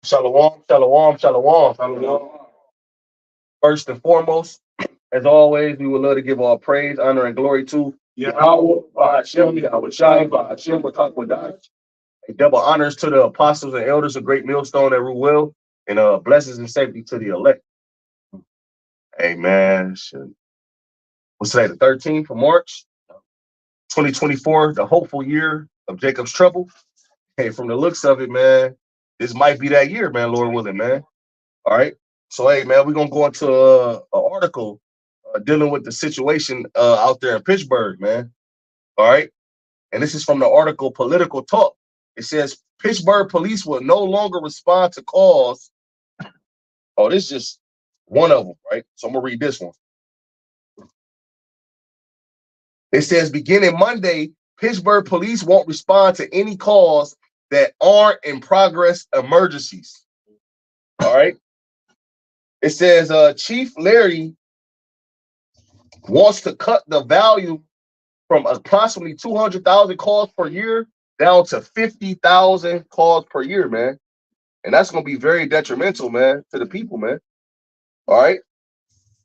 Shalom, shalom, shalom, shalom. First and foremost, as always, we would love to give all praise, honor, and glory to Yahawah, BAHASHAM, YAHAWASHI, BAHASHAM, HAQADASH. Double honors to the apostles and elders of Great Millstone that rule well, and blessings and safety to the elect. Amen. What's today, the 13th of March, 2024, the hopeful year of Jacob's trouble. Hey, from the looks of it, man, this might be that year, man, Lord willing, man. All right. So, hey, man, we're going to go into an article dealing with the situation out there in Pittsburgh, man. All right. And this is from the article Political Talk. It says Pittsburgh police will no longer respond to calls. Oh, this is just one of them, right? So I'm going to read this one. It says beginning Monday, Pittsburgh police won't respond to any calls that aren't in progress emergencies. All right. It says Chief Larry wants to cut the value from approximately 200,000 calls per year down to 50,000 calls per year, man. And that's going to be very detrimental, man, to the people, man. All right.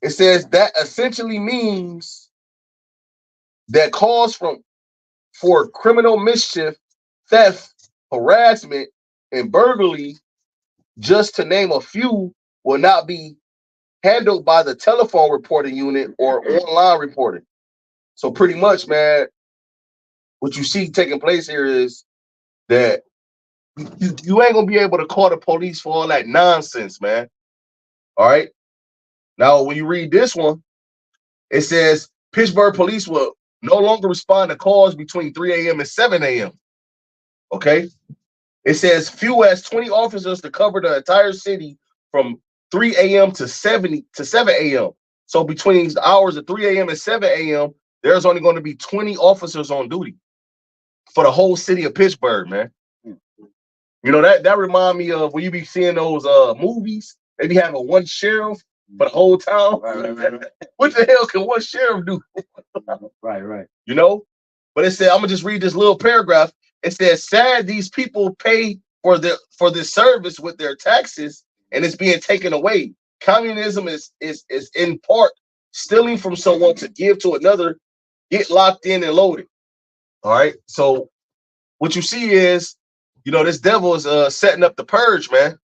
It says that essentially means that calls for criminal mischief, theft, harassment, and burglary, just to name a few, will not be handled by the telephone reporting unit or online reporting. So pretty much, man, what you see taking place here is that you ain't gonna be able to call the police for all that nonsense, man. All right. Now, when you read this one, it says Pittsburgh police will no longer respond to calls between 3 a.m. and 7 a.m. Okay. It says few as 20 officers to cover the entire city from 3 a.m. to 7 a.m. So between the hours of 3 a.m. and 7 a.m., there's only going to be 20 officers on duty for the whole city of Pittsburgh, man. You know, that remind me of when you be seeing those movies, they be having one sheriff for the whole town. Right. What the hell can one sheriff do? Right. You know? But it said, I'm gonna just read this little paragraph. It says, sad these people pay for this service with their taxes, and it's being taken away. Communism is in part stealing from someone to give to another, get locked in and loaded. All right. So what you see is, you know, this devil is setting up the purge, man.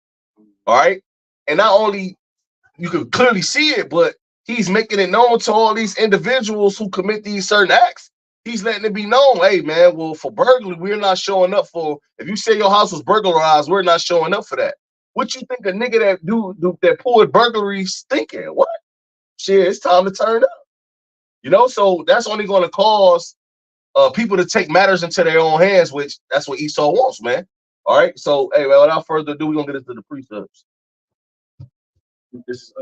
All right. And not only you can clearly see it, but he's making it known to all these individuals who commit these certain acts. He's letting it be known, hey, man, well, for burglary, we're not showing up for, if you say your house was burglarized, we're not showing up for that. What you think a nigga that pulled burglaries thinking? What? Shit, it's time to turn up. You know, so that's only going to cause people to take matters into their own hands, which that's what Esau wants, man. All right. So, hey, man, without further ado, we're gonna get into the precepts. This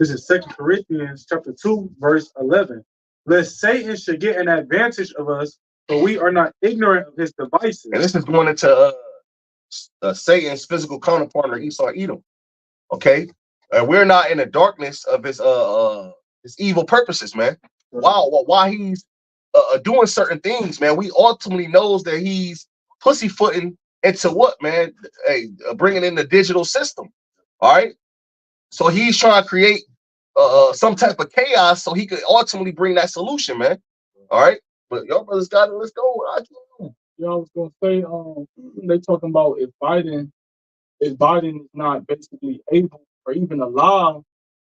is 2 Corinthians chapter 2, verse 11. Lest Satan should get an advantage of us, for we are not ignorant of his devices. And this is going into Satan's physical counterpart, or Esau Edom. Okay, and we're not in the darkness of his evil purposes, man. While he's doing certain things, man, we ultimately knows that he's pussyfooting into what, man? Bringing in the digital system. All right, so he's trying to create some type of chaos so he could ultimately bring that solution, man. All right, but y'all brothers got it. Let's go. I was gonna say, they talking about if Biden is not basically able or even allowed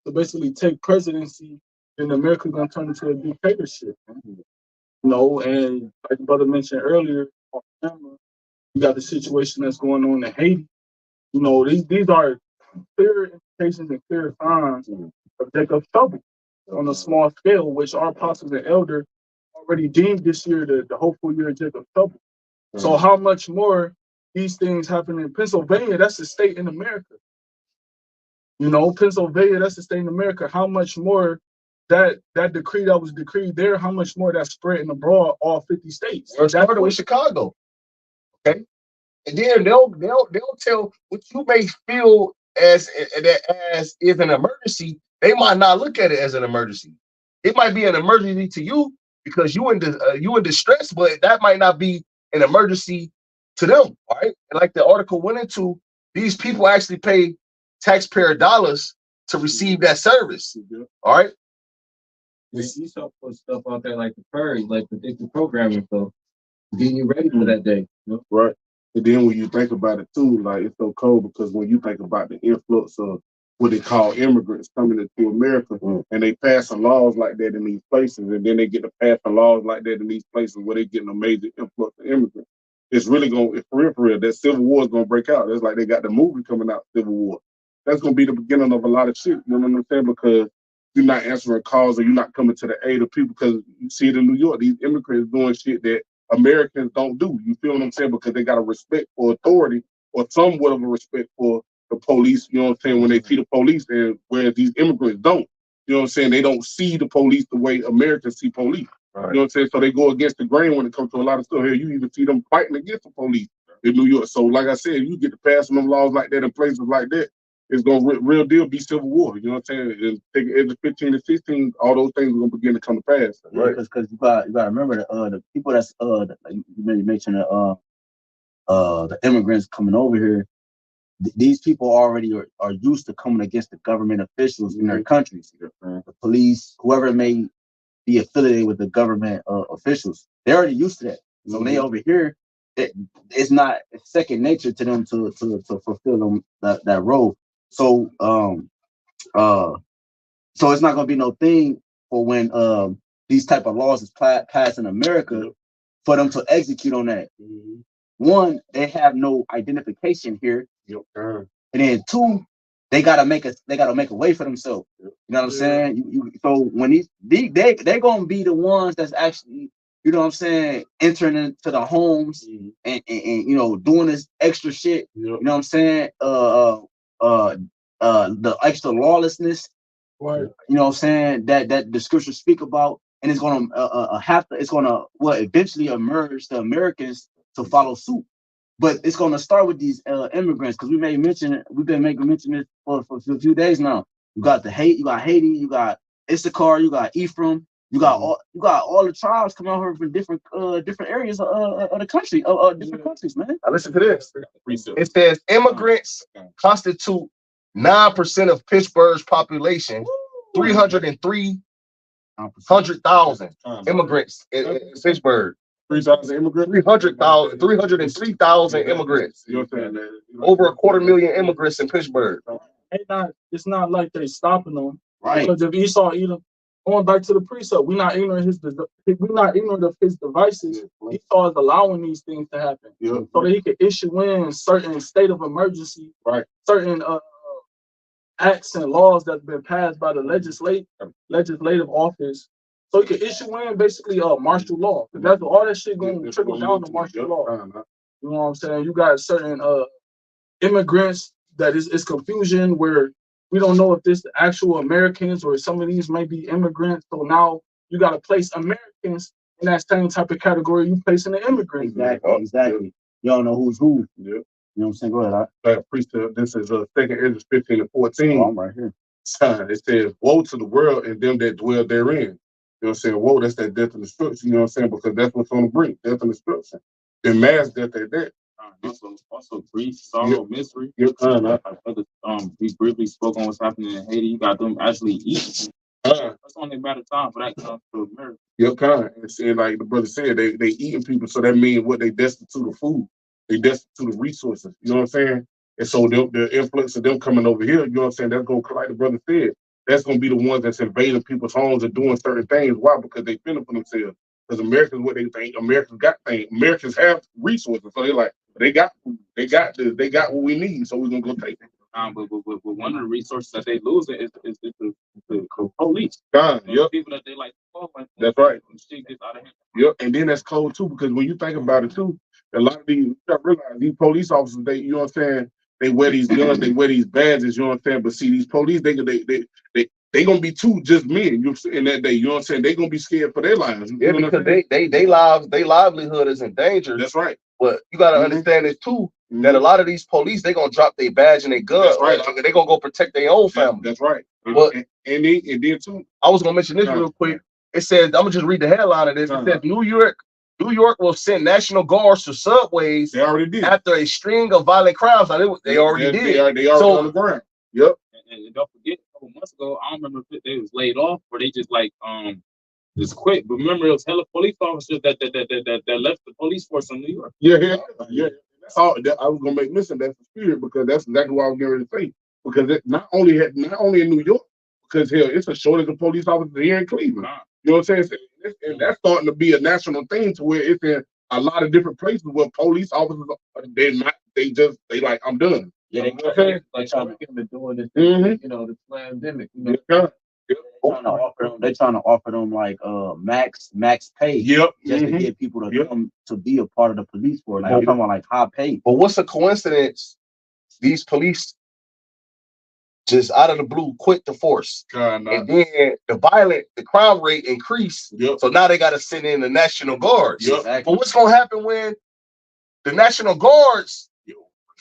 to basically take presidency, then America's gonna turn into a dictatorship. You know, and like the brother mentioned earlier on camera, you got the situation that's going on in Haiti. You know, these are clear implications and clear signs of Jacob's trouble on a small scale, which our apostles and elders already deemed this year the hopeful year of Jacob's trouble. So how much more these things happen in Pennsylvania? That's a state in America. You know, Pennsylvania, that's a state in America. How much more that decree that was decreed there, how much more that's spreading abroad all 50 states? It started with Chicago. Okay. And then they'll tell what you may feel as is an emergency. They might not look at it as an emergency. It might be an emergency to you because you in distress, but that might not be an emergency to them. All right. And like the article went into, These people actually pay taxpayer dollars to receive that service. All right. You saw put stuff out there like the purge, like predictive programming, so getting you ready for that day. Right. And then when you think about it too, like it's so cold because when you think about the influx of what they call immigrants coming into America, and they passing laws like that in these places, and then they get to passing laws like that in these places where they getting a major influx of immigrants. It's really going, for real, that civil war is going to break out. It's like they got the movie coming out, Civil War. That's going to be the beginning of a lot of shit, you know what I'm saying? Because you're not answering calls or you're not coming to the aid of people, because you see it in New York, these immigrants doing shit that Americans don't do. You feel what I'm saying? Because they got a respect for authority or somewhat of a respect for the police, you know what I'm saying, when they see the police, and whereas these immigrants don't. You know what I'm saying? They don't see the police the way Americans see police. Right. You know what I'm saying? So they go against the grain when it comes to a lot of stuff. Here, you even see them fighting against the police in New York. So like I said, you get to pass them laws like that in places like that, it's going to real deal be civil war. You know what I'm saying? And take it at 15 to 16, all those things are going to begin to come to pass. Right. Because you got to remember the people that's like you mentioned the immigrants coming over here. These people already are used to coming against the government officials in their countries, the police, whoever may be affiliated with the government officials. They're already used to that. So when they over here, it's not second nature to them to fulfill them that role. So so it's not gonna be no thing for when these type of laws is passed in America for them to execute on that. One, they have no identification here. And then two, they gotta make a way for themselves. You know what I'm saying? So when they're gonna be the ones that's actually, you know what I'm saying, entering into the homes and you know, doing this extra shit. You know what I'm saying? The extra lawlessness. Right. You know what I'm saying? That the scriptures speak about, and it's gonna eventually emerge the Americans to follow suit. But it's going to start with these immigrants, because we've been making mention this for a few days now. You got Haiti, you got Issachar, you got Ephraim, you got all the tribes coming out here from different areas of the country, different countries, man. Now listen to this. It says immigrants constitute 9% of Pittsburgh's population, 303,000 immigrants in Pittsburgh. 3,000 immigrants? 303,000 immigrants. You know what I'm saying? Over 250,000 immigrants in Pittsburgh. It's not like they stopping them. Right. Because if Esau Edom, going back to the precept, we're not ignorant of his devices. Esau is allowing these things to happen. So that he could issue in certain state of emergency, certain acts and laws that have been passed by the legislative office. So he could issue in basically martial law. Because that's all that shit going to trickle down to martial law. You know what I'm saying? You got certain immigrants that is confusion where we don't know if this the actual Americans or some of these may be immigrants. So now you got to place Americans in that same type of category you placing the immigrants. Exactly. You don't know who's who. You know what I'm saying? Go ahead. Precept, this is 2 Ezra 15 and 14. Oh, I'm right here. It says, woe to the world and them that dwell therein. You know what I'm saying? Whoa, that's that death and destruction, you know what I'm saying? Because that's what's on the brink, death and destruction. Then mass death at that. Also grief, sorrow, misery. We briefly spoke on what's happening in Haiti. You got them actually eating. That's only a matter of time for that comes to America. And like the brother said, they eating people, so that means what they destitute of food. They destitute of resources, you know what I'm saying? And so the influx of them coming over here, you know what I'm saying, that's going to, like the brother said, that's going to be the ones that's invading people's homes and doing certain things. Why? Because they feel it for themselves. Because Americans, what they think, Americans got things. Americans have resources. So they're like, they got food. They got what we need. So we're going to go take it. But one of the resources that they lose is the police. People that they like. That's right. Shit gets out of hand. And then that's cold too, because when you think about it too, a lot of these, you gotta realize these police officers, they, you know what I'm saying, they wear these guns, they wear these badges, you know what I'm saying? But see, these police, they gonna be too just men, you know, in that day, you know what I'm saying? They gonna be scared for their lives. Because they livelihood is in danger. That's right. But you gotta understand this too, that a lot of these police, they gonna drop their badge and their gun. That's right. They gonna go protect their own family. That's right. But and then too, I was gonna mention this real quick. It says, I'm gonna just read the headline of this. It says New York New York will send National Guards to subways They already did. after a string of violent crimes. Now, they already did. They already So- on the ground. Yep. And don't forget, a couple months ago, I don't remember if they was laid off or they just like just quit. But remember, it was hella police officers that left the police force in New York. Yeah. That's all. I was gonna make mention that's the spirit because that's exactly what I was getting ready to say. Because it not only in New York, because hell, it's a shortage of police officers here in Cleveland. You know what I'm saying? And that's starting to be a national thing to where it's in a lot of different places where police officers they like, I'm done. Yeah, You know what I'm saying? like trying to get them doing this, Mhm. you know, the pandemic. You know, Yeah. they're trying to offer them like max pay. Yep. Just to get people to come to be a part of the police force. Like I'm talking about like high pay. But what's a coincidence? These police just out of the blue quit the force. And then the crime rate increased. Yep. So now they got to send in the National Guards. Yep. Exactly. But what's going to happen when the National Guards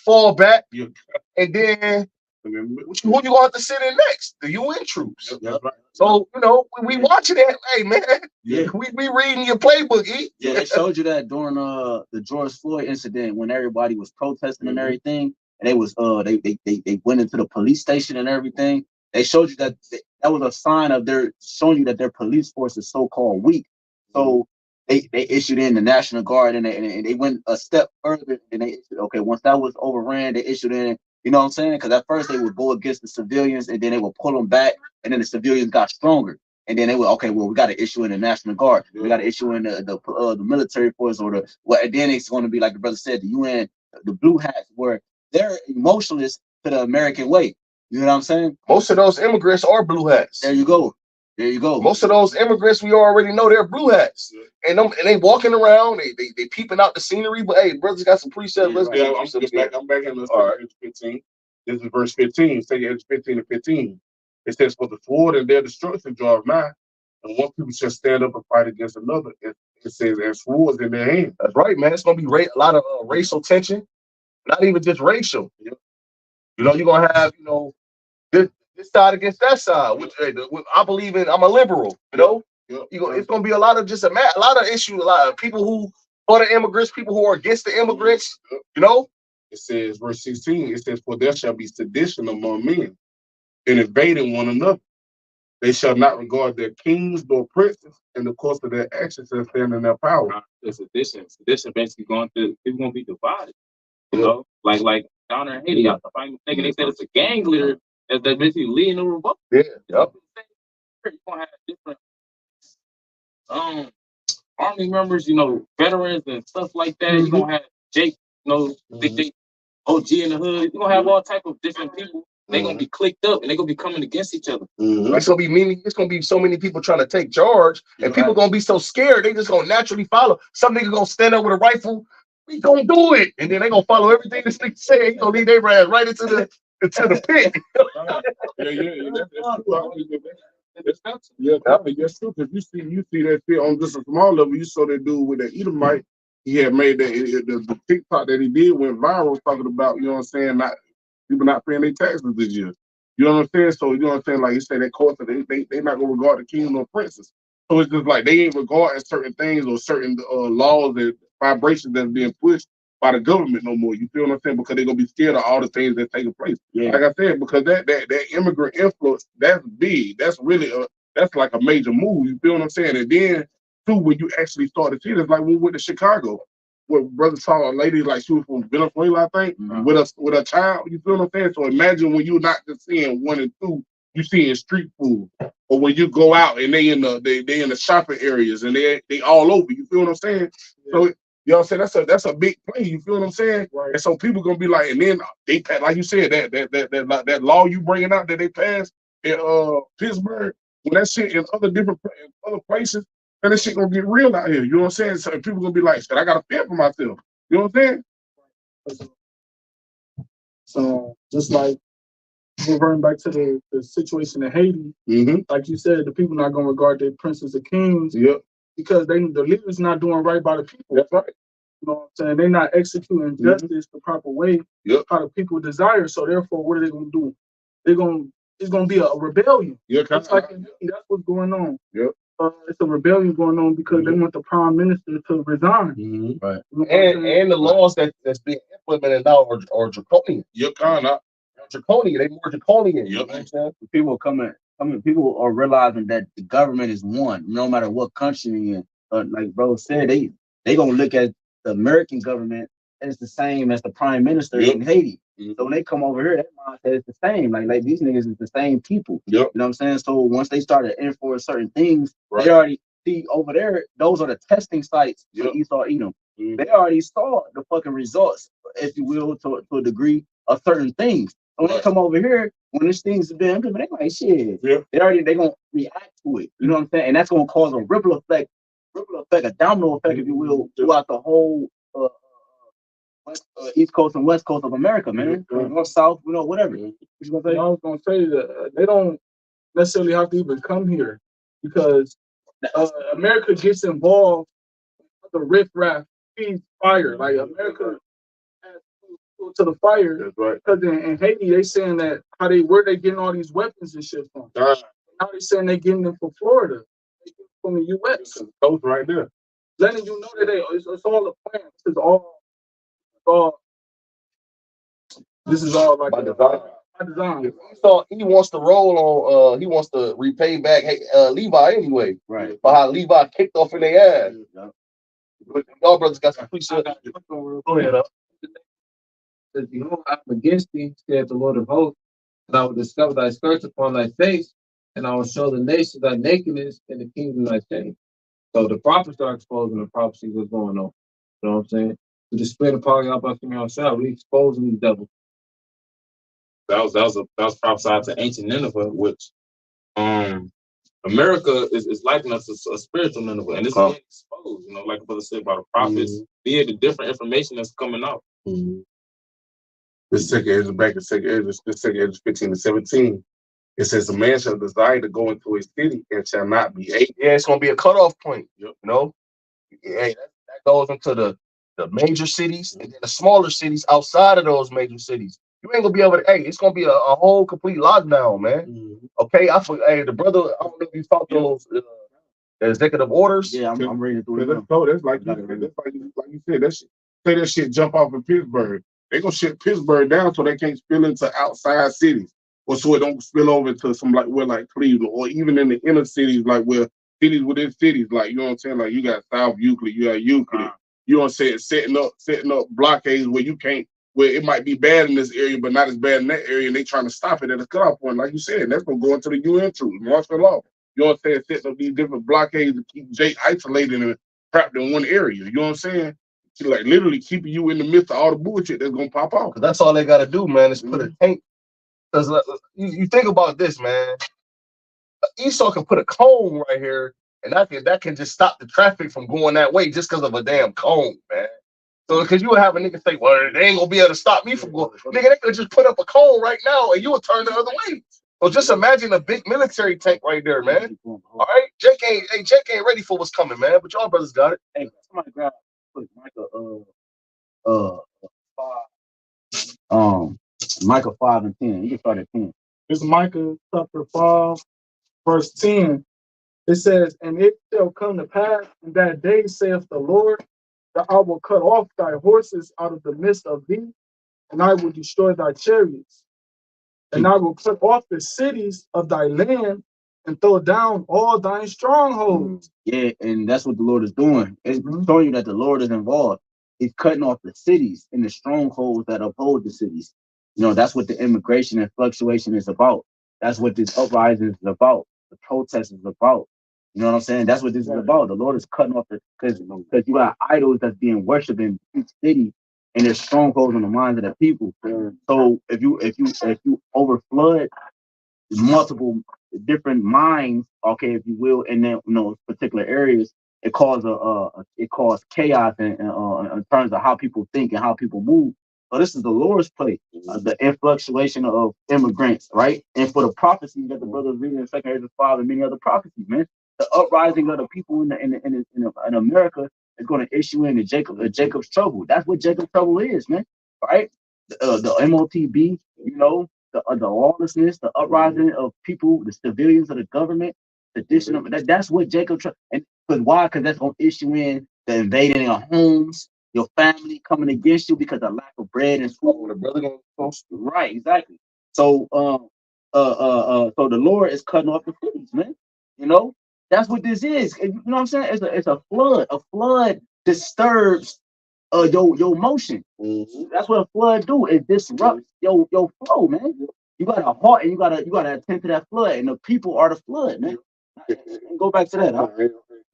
fall back? Yep. And then who you going to have to send in next? The UN troops. Yep, that's right. So, you know, we watching that. Hey, man, Yeah. we reading your playbook, E. Yeah, they showed you that during the George Floyd incident when everybody was protesting and everything, and they was they went into the police station and everything. They showed you that that was a sign of their showing you that their police force is so-called weak. So they issued in the National Guard and they went a step further and they issued, okay, once that was overran, they issued in, you know what I'm saying? Because at first they would go against the civilians and then they would pull them back, and then the civilians got stronger. And then they would, okay, well, we got to issue in the National Guard. We got to issue in the military force or and then it's going to be like the brother said, the UN, the blue hats, where they're emotionless to the American way. You know what I'm saying? Most of those immigrants are blue hats. There you go. There you go. Most of those immigrants we already know they're blue hats, and they walking around, they peeping out the scenery. But hey, brothers got some precepts. Let's Yeah, get I'm back in verse 15. This is verse 15. Say 15 and 15. It says, "For the sword and their destruction draweth nigh, and one people shall stand up and fight against another." It says, "And swords in their hands." That's right, man. It's gonna be a lot of racial tension, not even just racial. Yep. You know, you're gonna have this side against that side. Which I believe in. I'm a liberal. You know, it's gonna be a lot of a lot of issues. A lot of people who for the immigrants, people who are against the immigrants. You know. It says, verse 16. It says, "For there shall be sedition among men, and invading one another. They shall not regard their kings nor princes, and the course of their actions shall stand in their power." It's addition. Sedition basically going to people gonna be divided. You know, like down there in Haiti, I find thinking they said it's a gang leader that's basically leading the revolt. Yeah. Yep. You're gonna have different army members, you know, veterans and stuff like that. You're gonna have Jake, you know, they OG in the hood. You're gonna have all type of different people. They're gonna be clicked up and they're gonna be coming against each other. It's gonna be so many people trying to take charge, and people gonna be so scared they just gonna naturally follow. Some nigga gonna stand up with a rifle. We gonna do it, and then they gonna follow everything this nigga say. He gonna lead their ass right into the pit. That's true. Because you see that shit on just a small level. You saw that dude with that Edomite. He had made the TikTok that he did went viral talking about, you know what I'm saying, people not paying their taxes this year. You know what I'm saying? So you know what I'm saying? Like you say that course, they not gonna regard the king or princess. So it's just like they ain't regarding certain things or certain laws and vibrations that's being pushed by the government no more. You feel what I'm saying? Because they're gonna be scared of all the things that's taking place. Yeah. Like I said, because that immigrant influence, that's big. That's really that's like a major move. You feel what I'm saying? And then too, when you actually start to see it, it's like when we went to Chicago, where brother saw a lady like she was from Venezuela, I think, with a child. You feel what I'm saying? So imagine when you're not just seeing 1 and 2, you seeing street food, or when you go out and they in the shopping areas and they all over. You feel what I'm saying? Yeah. So you know what I'm saying? That's a big play. You feel what I'm saying? Right. And so people gonna be like, and then they like you said that law you bringing out that they passed in Pittsburgh, when that shit in other places. And this shit gonna get real out here. You know what I'm saying? So people gonna be like, "Shit, I gotta fear for myself." You know what I'm saying? So just like reverting back to the situation in Haiti, like you said, the people not gonna regard their princes or kings, because the leaders not doing right by the people. That's right. You know what I'm saying? They're not executing justice the proper way, how the people desire. So therefore, what are they gonna do? It's gonna be a rebellion. Yeah, that's what's going on. Yep. it's a rebellion going on because they want the prime minister to resign. Right. You know what I'm saying? And the laws that's being implemented now are draconian. You're kind of. Draconian. They more draconian. You know what I'm saying? People are people are realizing that the government is one, no matter what country you're in. Like bro said, they gonna look at the American government as the same as the prime minister in Haiti. So when they come over here, that mindset is the same. Like these niggas is the same people. You know what I'm saying? So once they started to enforce certain things, they already see over there, those are the testing sites for Esau Edom. They already saw the fucking results, if you will, to a degree of certain things. So when they come over here, when these things have been implemented, they like shit. They gonna react to it. You know what I'm saying? And that's gonna cause a ripple effect, a domino effect, if you will, throughout the whole East Coast and West Coast of America, man. North, South, you know, whatever. I was gonna say that they don't necessarily have to even come here because America gets involved with the riffraff feeds fire. Like America has to the fire. That's right. Because in Haiti, they saying that where they getting all these weapons and shit from. Now they saying they getting them from Florida, they getting from the U.S. Coast right there. Letting you know that it's all a plan. This is all like By design. by design. So he wants to roll on. He wants to repay back Levi anyway. Right. But how Levi kicked off in their ass. Y'all brothers got some preaching. Go ahead. Behold, I'm against thee, saith the Lord of hosts, and I will discover thy skirts upon thy face, and I will show the nations thy nakedness and the kingdom thy shame. So the prophets are exposing the prophecy what's going on. You know what I'm saying? To display the power of Yahweh, we exposing these devils. That was prophesied to ancient Nineveh, which America is liking us a spiritual Nineveh, and it's being exposed. You know, like brother said about the prophets, be it the different information that's coming out. This second Ezra, back in second Ezra 15 to 17. It says, "A man shall desire to go into a city and shall not be able." Yeah, it's gonna be a cutoff point. You know, hey, that goes into the major cities and then the smaller cities outside of those major cities. You ain't gonna be able to. Hey, it's gonna be a whole complete lockdown, man. Okay, hey, the brother. I don't know if you thought those executive orders. Yeah, I'm reading through That's cold. That's like you said. That shit. Say that shit jump off in Pittsburgh. They gonna shut Pittsburgh down so they can't spill into outside cities, or so it don't spill over to some like Cleveland, or even in the inner cities, like where cities within cities, like you know what I'm saying. Like you got South Euclid, you got Euclid. You know what I'm saying? Setting up blockades where you can't, where it might be bad in this area, but not as bad in that area, and they trying to stop it at a cutoff point, like you said. And that's gonna go into the UN troops, martial law. You know what I'm saying? Setting up these different blockades to keep Jake isolated and trapped in one area. You know what I'm saying? Like literally keeping you in the midst of all the bullshit that's gonna pop off. Cause that's all they gotta do, man, is put a tank. Cause you think about this, man. Esau can put a cone right here, and that can just stop the traffic from going that way just because of a damn cone, man. So because you would have a nigga say, well, they ain't gonna be able to stop me from going. Nigga, they could just put up a cone right now and you would turn the other way. So just imagine a big military tank right there, man. All right, Jake ain't ready for what's coming, man. But y'all brothers got it. Hey, somebody grab Micah 5 and 10. You can start at 10. It's Micah chapter 5, verse 10. It says, "And it shall come to pass in that day, saith the Lord, that I will cut off thy horses out of the midst of thee, and I will destroy thy chariots. And I will cut off the cities of thy land, and throw down all thine strongholds." Yeah, and that's what the Lord is doing. It's showing you that the Lord is involved. He's cutting off the cities and the strongholds that uphold the cities. You know, that's what the immigration and fluctuation is about. That's what this uprising is about. The protest is about. You know what I'm saying? That's what this is about. The Lord is cutting off because you got idols that's being worshipped in each city, and there's strongholds on the minds of the people. So if you overflood multiple different minds, okay, if you will, in those particular areas, it causes chaos in terms of how people think and how people move. So this is the Lord's play, the influxuation of immigrants, right? And for the prophecies that the brothers reading in 2 Ezra 5 and many other prophecies, man, the uprising of the people in America is going to issue in Jacob's trouble. That's what Jacob's trouble is, man, right? The MOTB, you know, the lawlessness, the uprising of people, the civilians of the government, sedition. That's what Jacob tried. And because why? Because that's gonna issue in the invading your homes, your family coming against you because of lack of bread and food. The brother gonna post. Right, exactly. So so the Lord is cutting off the cities, man. You know, that's what this is. You know what I'm saying? It's a flood. A flood disturbs your motion. That's what a flood do. It disrupts your flow, man. You got a heart and you gotta attend to that flood, and the people are the flood, man. And go back to that. Huh?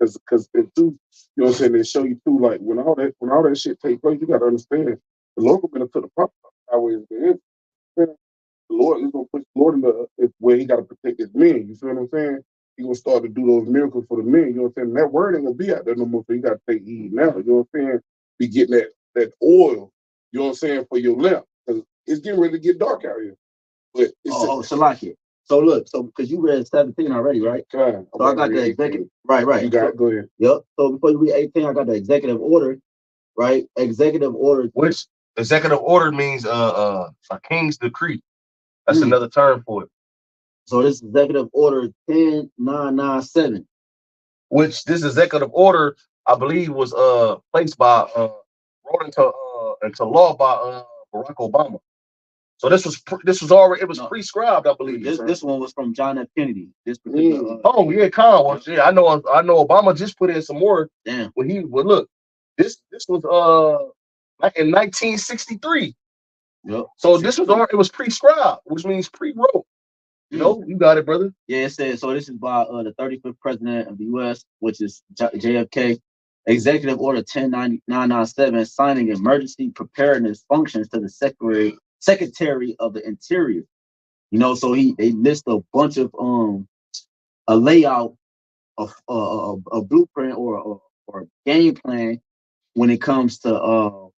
Because too, you know what I'm saying, they show you too, like when all that shit take place, you gotta understand the Lord gonna to the proper highways. The Lord is gonna push the Lord in the where he gotta protect his men. You feel what I'm saying? He gonna start to do those miracles for the men. You know what I'm saying? That word ain't gonna be out there no more, so you gotta take heed now. You know what I'm saying? Be getting that oil, you know what I'm saying, for your lamp. Because it's getting ready to get dark out here. But it's Salakia. So look, because you read 17 already, right? God, so I got the executive. Right. You got it. Go ahead. Yep. So before you read 18, I got the executive order, right? Executive order. Which executive order means a king's decree. That's another term for it. So this executive order 10997. Which this executive order, I believe, was placed by wrote into law by Barack Obama. So this was already prescribed, I believe. This one was from John F. Kennedy. This particular. Oh yeah, Khan was. Yeah, I know Obama just put in some more. Damn. Well, look, this was like in 1963. Yep. So it was prescribed, which means pre-wrote. You know, you got it, brother. Yeah, it says so. This is by the 35th president of the U.S., which is JFK. Executive Order 10997, signing emergency preparedness functions to the Secretary of the Interior. You know, so they list a bunch of a layout of a blueprint or game plan when it comes to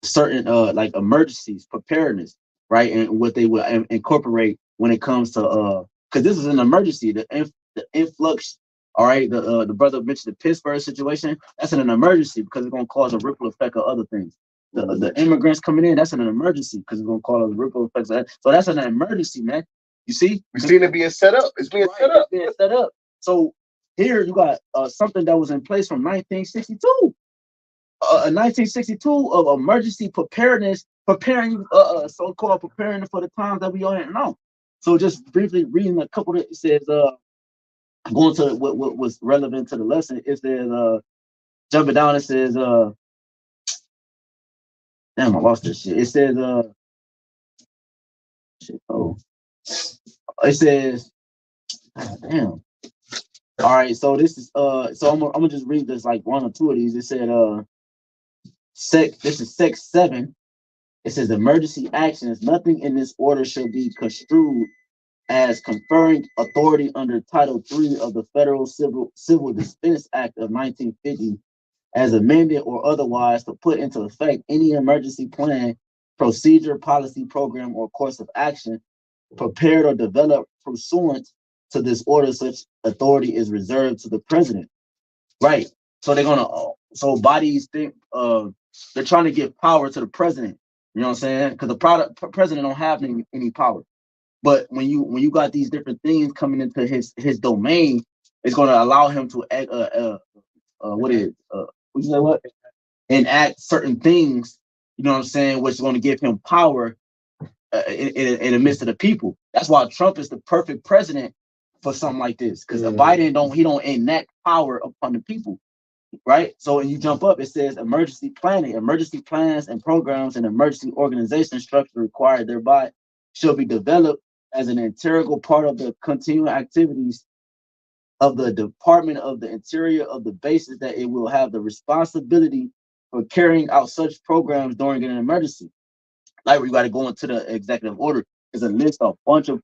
certain like emergencies, preparedness, right? And what they will incorporate when it comes to because this is an emergency, the influx. All right, the brother mentioned the Pittsburgh situation. That's an emergency because it's gonna cause a ripple effect of other things. The immigrants coming in, that's an emergency because it's gonna cause a ripple effect of that. So that's an emergency, man. You see, we seen it being set up. It's being set up. It's being set up. So here you got something that was in place from 1962. 1962 of emergency preparedness, preparing so-called preparing for the times that we are in now. So just briefly reading a couple of it says going to what was relevant to the lesson, it says jumping down, it says damn, I lost this shit. It says it says damn. All right, so this is so I'm gonna just read this like one or two of these. It said this is Sec 7. It says emergency actions. Nothing in this order shall be construed as conferring authority under Title III of the Federal Civil Defense Act of 1950, as amended or otherwise, to put into effect any emergency plan, procedure, policy, program, or course of action prepared or developed pursuant to this order. Such authority is reserved to the president. Right. So they're gonna. So bodies think they're trying to give power to the president. You know what I'm saying? Because the president don't have any power. But when you got these different things coming into his domain, it's going to allow him to act, enact certain things. You know what I'm saying? Which is going to give him power in the midst of the people. That's why Trump is the perfect president for something like this. Because Biden don't enact power upon the people. Right. So when you jump up, it says emergency planning, emergency plans and programs and emergency organization structure required thereby shall be developed as an integral part of the continuing activities of the Department of the Interior, of the basis that it will have the responsibility for carrying out such programs during an emergency. Like we got to go into the executive order. There's a list of a bunch of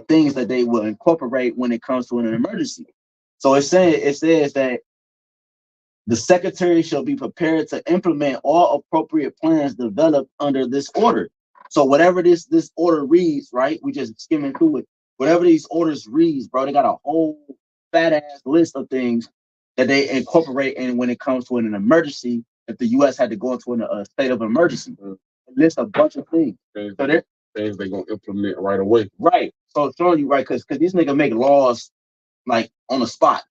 things that they will incorporate when it comes to an emergency. So it says that the secretary shall be prepared to implement all appropriate plans developed under this order. So whatever this order reads, right? We just skimming through it. Whatever these orders reads, bro, they got a whole fat ass list of things that they incorporate in when it comes to an emergency. If the U.S. had to go into a state of emergency, it lists a bunch of things. Things they're gonna implement right away. Right. So showing you right because these niggas make laws like on the spot.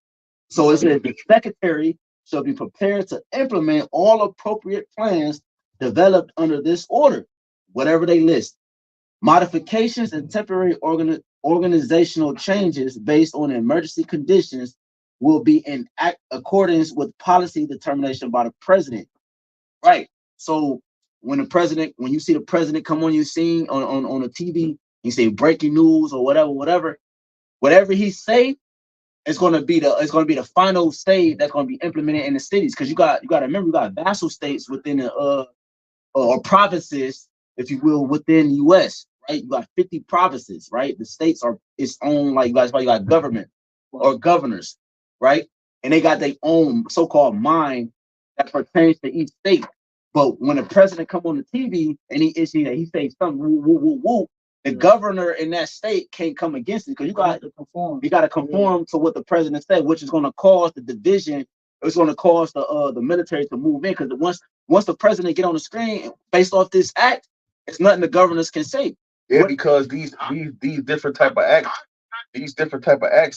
So it says the secretary shall be prepared to implement all appropriate plans developed under this order, whatever they list. Modifications and temporary organizational changes based on emergency conditions will be in accordance with policy determination by the president. Right. So when you see the president come on your scene on the TV, he say breaking news or whatever he say, it's gonna be the final say that's gonna be implemented in the cities. Because you got to remember, you got vassal states within the or provinces, if you will, within the US, right? You got 50 provinces, right? The states are its own, like you got government or governors, right? And they got their own so-called mind that pertains to each state. But when the president come on the TV and he says something, woo, woo, woo, woo, the governor in that state can't come against it, because you got to conform to what the president said, which is going to cause the division. It's going to cause the military to move in, because once the president get on the screen based off this act, it's nothing the governors can say. Yeah, because these different type of acts,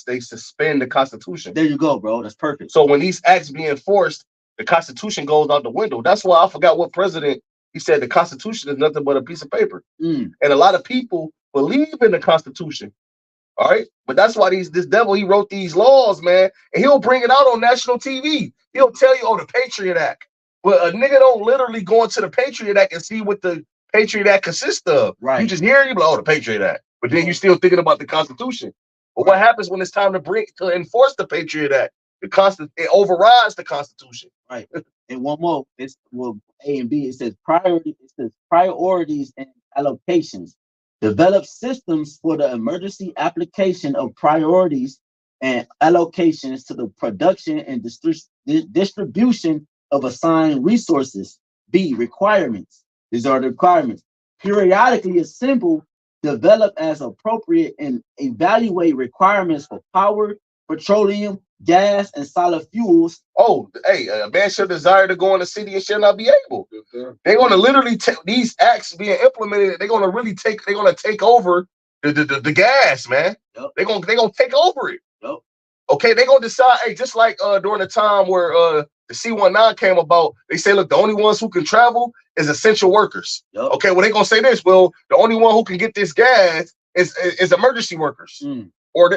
they suspend the Constitution. There you go, bro. That's perfect. So when these acts be enforced, the Constitution goes out the window. That's why I forgot what president he said the Constitution is nothing but a piece of paper. And a lot of people believe in the Constitution. All right, but that's why this devil, he wrote these laws, man, and he'll bring it out on national TV. He'll tell you, oh, the Patriot Act. But a nigga don't literally go into the Patriot Act and see what the Patriot Act consists of. Right. You just hear it, you be like, oh, the Patriot Act. But then you're still thinking about the Constitution. But what happens when it's time to enforce the Patriot Act? It overrides the Constitution. Right. And one more, it's A and B. It says priorities and allocations. Develop systems for the emergency application of priorities and allocations to the production and distribution of assigned resources. B, requirements. These are the requirements. Periodically assemble, develop as appropriate, and evaluate requirements for power, petroleum, gas, and solid fuels. Oh, hey, a man shall desire to go in the city and shall not be able. They're going to literally take these acts being implemented. They're going to take over the gas, man. Yep. They're going to take over it. Yep. Okay, they're going to decide, hey, just like during the time where the C-19 came about, they say, look, the only ones who can travel is essential workers. Yep. Okay, well, they're going to say this, well, the only one who can get this gas is emergency workers. Or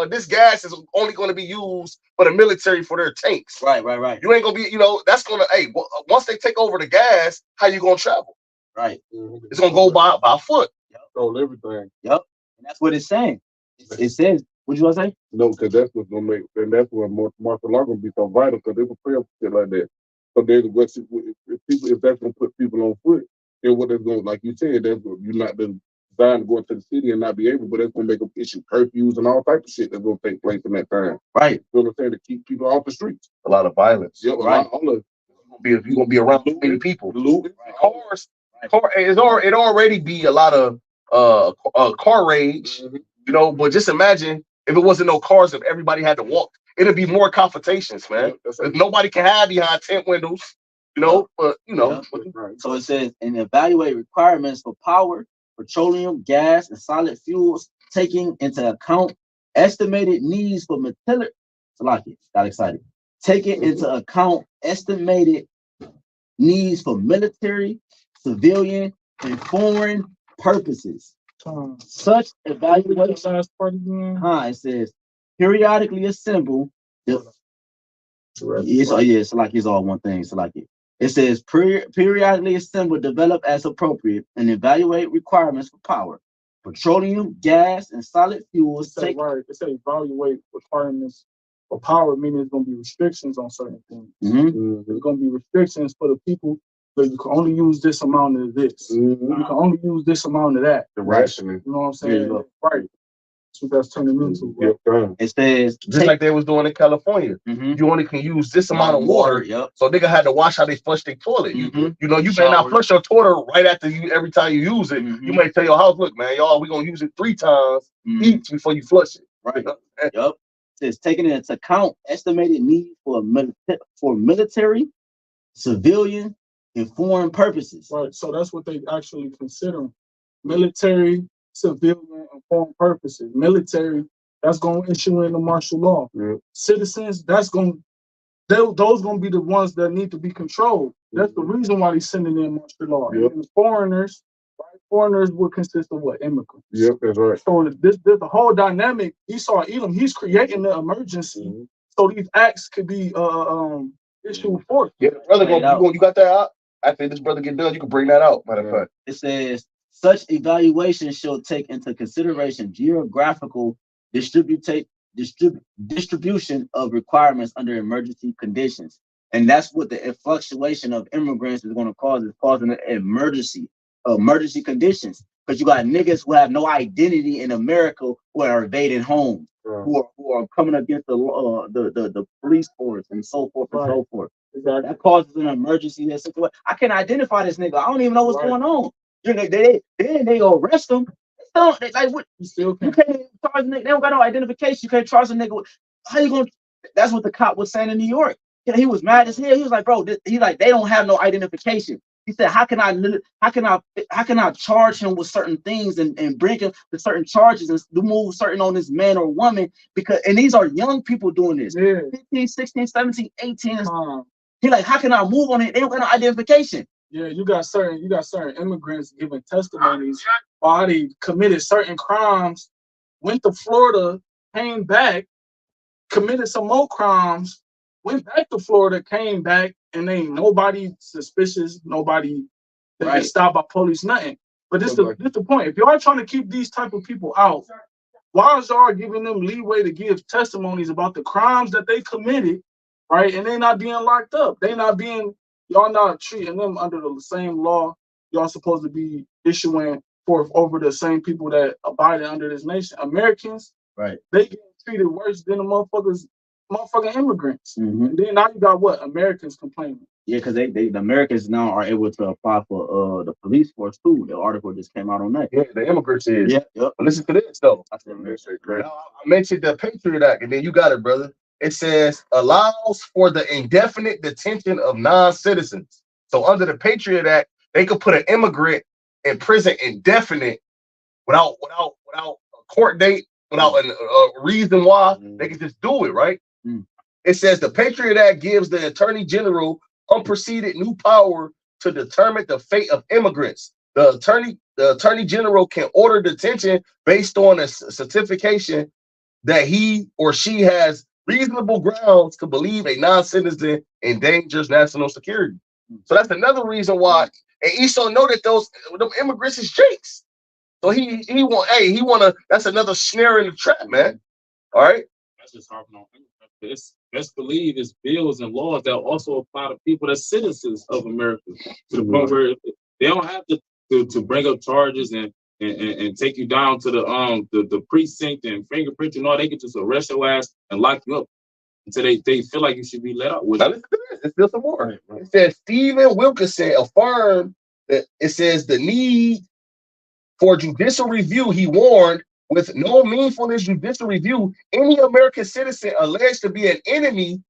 this gas is only going to be used for the military for their tanks. Right. You ain't going to be, that's going to, hey, once they take over the gas, how you going to travel? Right. It's going to go by foot. Yep. Stole everything. Yep. And that's what it's saying. It says, what you want to say? No, because that's what's going to make, and that's where martial law going to be so vital, because they prepare for shit like that. So there's if that's going to put people on foot, then what they're going, like you said, that's what you're not designed to go into the city and not be able, but that's going to make them issue curfews and all type of shit that's going to take place in that time. Right. You know what I'm saying? To keep people off the streets. A lot of violence. Yep, right. All of it. You're going to be around too many people. Looting. Cars. It already be a lot of car rage, but just imagine if it wasn't no cars, if everybody had to walk, it'd be more confrontations, man. If nobody can hide behind tent windows, but. So it says, and evaluate requirements for power, petroleum, gas, and solid fuels, taking into account estimated needs for military. Got excited. Taking into account estimated needs for military, civilian, and foreign purposes. Such evaluation. It says periodically assemble. It's like it's all one thing. It says periodically assemble, develop as appropriate, and evaluate requirements for power, petroleum, gas, and solid fuels. It says evaluate requirements for power, meaning there's going to be restrictions on certain things. There's going to be restrictions for the people. But you can only use this amount of this. You can only use this amount of that. The rationing. You know what I'm saying? Yeah. Right. That's what that's turning into. Yep. It says just like they was doing in California. You only can use this amount of water. Yep. So nigga had to watch how they flush their toilet. You may not flush your toilet right after every time you use it. You may tell your house, look, man, y'all, we're gonna use it 3 times each before you flush it. Right. Yep. It says taking into account estimated need for military, civilian, and foreign purposes. Right. So that's what they actually consider: military, civilian, and foreign purposes. Military that's going to issue in the martial law. Yep. Citizens, those going to be the ones that need to be controlled. That's the reason why they're sending in martial law. Yep. And foreigners, right? Foreigners would consist of what? Immigrants. Yep, that's right. So this the whole dynamic. Esau, Edom, he's creating the emergency, so these acts could be issued forth. Yeah, brother, you got that out? After this brother get done, you can bring that out. Matter of fact, it says such evaluation shall take into consideration geographical distribution of requirements under emergency conditions, and that's what the fluctuation of immigrants is going to cause. Is causing an emergency conditions, because you got niggas who have no identity in America who are invading homes, who are coming against the police force and so forth and so forth. Exactly. That causes an emergency. I can't identify this nigga. I don't even know what's going on. They go arrest him. You can't charge a nigga. They don't got no identification. You can't charge a nigga. How you gonna? That's what the cop was saying in New York. He was mad as hell. He was like, bro, they don't have no identification. He said, how can I charge him with certain things and bring him to certain charges and move certain on this man or woman, and these are young people doing this. 15, 16, 17, 18. He like, how can I move on it? They don't got no identification. Yeah, you got certain immigrants giving testimonies while they committed certain crimes, went to Florida, came back, committed some more crimes, went back to Florida, came back, and ain't nobody suspicious, nobody that get stopped by police, nothing. But this the point. If y'all trying to keep these type of people out, why is y'all giving them leeway to give testimonies about the crimes that they committed, right? And they not being locked up. Y'all not treating them under the same law y'all supposed to be issuing forth over the same people that abide under this nation. Americans, right? They get treated worse than the motherfucking immigrants. And then now you got what? Americans complaining. Yeah, because the Americans now are able to apply for the police force too. The article just came out on that. Yeah, the immigrants is. Yeah, yep. But listen to this though. I mentioned the Patriot Act, and then you got it, brother. It says allows for the indefinite detention of non-citizens. So under the Patriot Act, they could put an immigrant in prison indefinite without a court date, without a reason why. They can just do it, right? It says the Patriot Act gives the Attorney General unpreceded new power to determine the fate of immigrants. The Attorney General can order detention based on a certification that he or she has reasonable grounds to believe a non-citizen endangers national security. So that's another reason why. And Esau know that them immigrants is jakes. So he wanna. That's another snare in the trap, man. All right. That's just harping on immigrants. Best believe it's bills and laws that also apply to people that's citizens of America, to the point where they don't have to bring up charges and take you down to the precinct and fingerprint and all. They can just arrest your ass and lock you up until they feel like you should be let out with it. Let's still some more. It says Stephen Wilkinson affirmed that it says the need for judicial review. He warned, with no meaningfulness judicial review, any American citizen alleged to be an enemy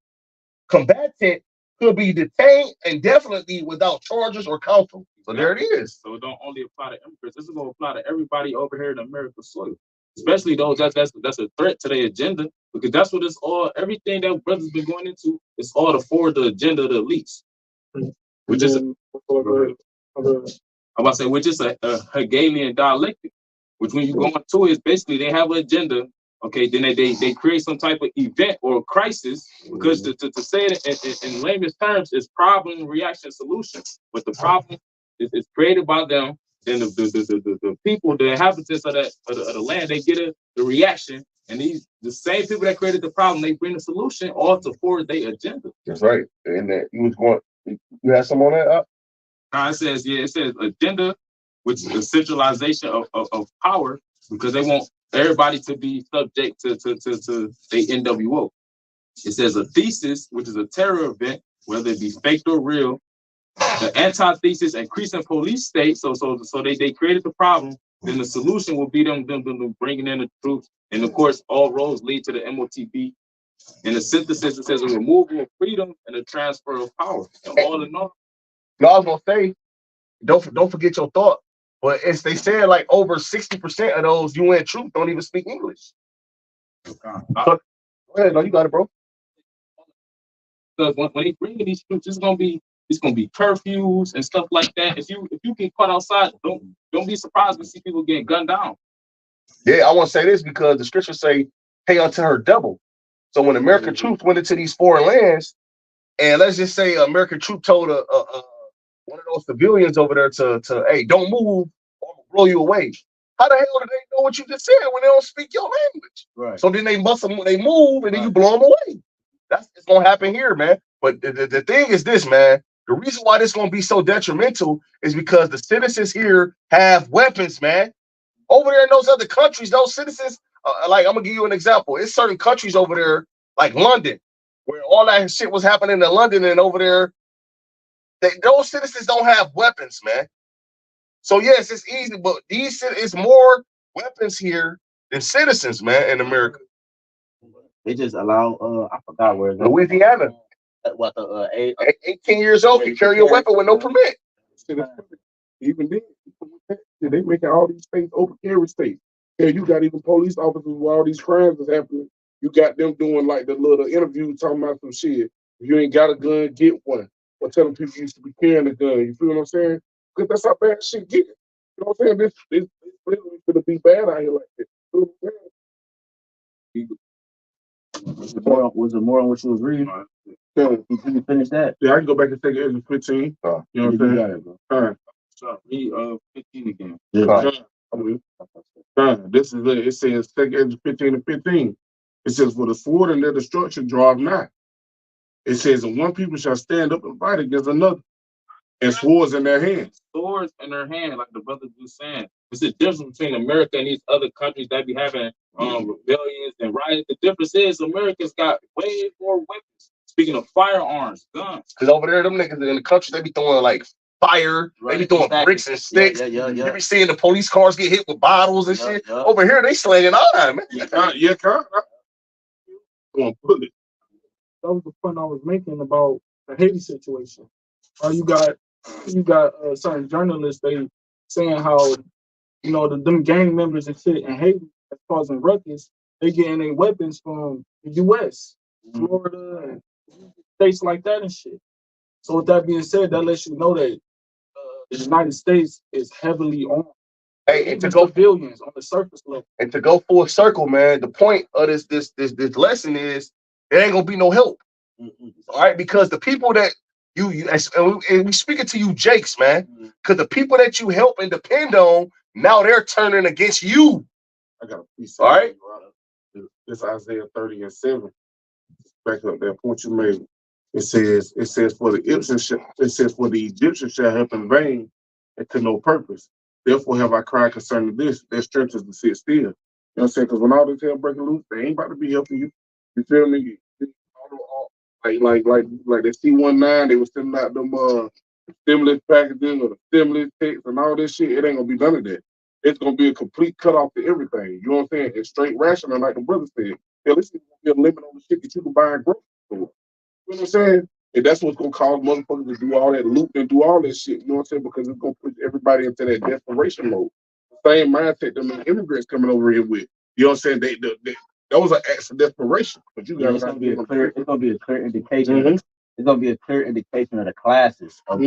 combatant could be detained indefinitely without charges or counsel. So there it is. So it don't only apply to immigrants. This is going to apply to everybody over here in America's soil, especially those that's a threat to their agenda, because that's what it's all. Everything that brothers been going into, it's all to forward the agenda of the elites, which is which is a Hegelian dialectic. Which when you go into it, is basically they have an agenda. Okay, then they create some type of event or crisis, because to say it in layman's terms is problem, reaction, solution. But the problem is created by them. Then the people, the inhabitants of the land, they get the reaction, and the same people that created the problem, they bring the solution, all to forward their agenda. That's right. And you have some on that? It says agenda, which is the centralization of power, because they want everybody to be subject to the NWO. It says a thesis, which is a terror event, whether it be fake or real. The antithesis, increasing police state. So they created the problem. Then the solution will be them bringing in the troops. And of course, all roads lead to the MOTB. And the synthesis, it says a removal of freedom and a transfer of power. And all in all, I was gonna say, don't forget your thought. But they said like over 60% of those UN troops don't even speak English. Go ahead, no, you got it, bro. Because when they bring these troops, it's gonna be curfews and stuff like that. If you get caught outside, don't be surprised when you see people getting gunned down. Yeah, I want to say this because the scriptures say, "Pay unto her double." So when American troops went into these foreign lands, and let's just say American troop told one of those civilians over there to hey, don't move or I'm gonna blow you away. How the hell do they know what you just said when they don't speak your language? Right. So then they must them, they move, and then you blow them away. It's gonna happen here, man. But the thing is this, man. The reason why this is gonna be so detrimental is because the citizens here have weapons, man. Over there in those other countries, those citizens, like I'm gonna give you an example. It's certain countries over there, like London, where all that shit was happening in London, and over there, those citizens don't have weapons, man. So yes, it's easy, but it's more weapons here than citizens, man, in America. They just allow I forgot where Louisiana. What the 18 years old can carry a weapon with no permit. Even then, they making all these states open carry states. Yeah, you got even police officers where all these crimes is happening. You got them doing like the little interview talking about some shit. If you ain't got a gun, get one. Or telling people you used to be carrying a gun. You feel what I'm saying? Because that's how bad shit get. You know what I'm saying? This literally gonna be bad out here like this. You know what I'm saying? was it more on what you was reading? Yeah. You can finish that. Yeah, I can go back and take it as 15. You know what I'm saying? Got it, bro. All right. So read 15 again. Yeah. This is it. It says take Ezra 15 and 15. It says, for the sword and their destruction draweth nigh. It says, and one people shall stand up and fight against another, and swords in their hands. Swords in their hand, like the brother was saying. It's the difference between America and these other countries that be having rebellions and riots. The difference is America's got way more weapons. Speaking of firearms, guns. Because over there, them niggas in the country, they be throwing like fire, they be throwing bricks and sticks. Yeah. You be seeing the police cars get hit with bottles and shit. Yeah. Over here, they slinging iron, man. Gonna put it. That was the point I was making about the Haiti situation. You got certain journalists, they saying how, you know, them gang members and shit in Haiti that's causing ruckus, they getting their weapons from the U.S., Florida, and states like that and shit. So with that being said, that lets you know that the United States is heavily on. Hey, and to go civilians on the surface level. And to go full circle, man, the point of this lesson is there ain't gonna be no help. All right, because the people that and we speaking to you, Jakes, man, because the people that you help and depend on, now they're turning against you. I got a piece. All right. This Isaiah 30 and 7. Back up that point you made. It says for the Egyptians shall help in vain and to no purpose. Therefore have I cried concerning this. Their strength is to sit still. You know what I'm saying? Because when all this hell breaking loose, they ain't about to be helping you. You feel me? Like the C-19, they was sending out them stimulus packages or the stimulus checks and all this shit. It ain't gonna be none of that. It's gonna be a complete cutoff to everything. You know what I'm saying? It's straight rational, like the brother said. Hell, this is gonna be a limit on the shit that you can buy in grocery store. You know what I'm saying? And that's what's gonna cause motherfuckers to do all that loop and do all that shit. You know what I'm saying? Because it's gonna put everybody into that desperation mode. The same mindset that the immigrants coming over here with. You know what I'm saying? Those are acts of desperation. But you it's gonna be a clear indication. It's gonna be a clear indication of the classes of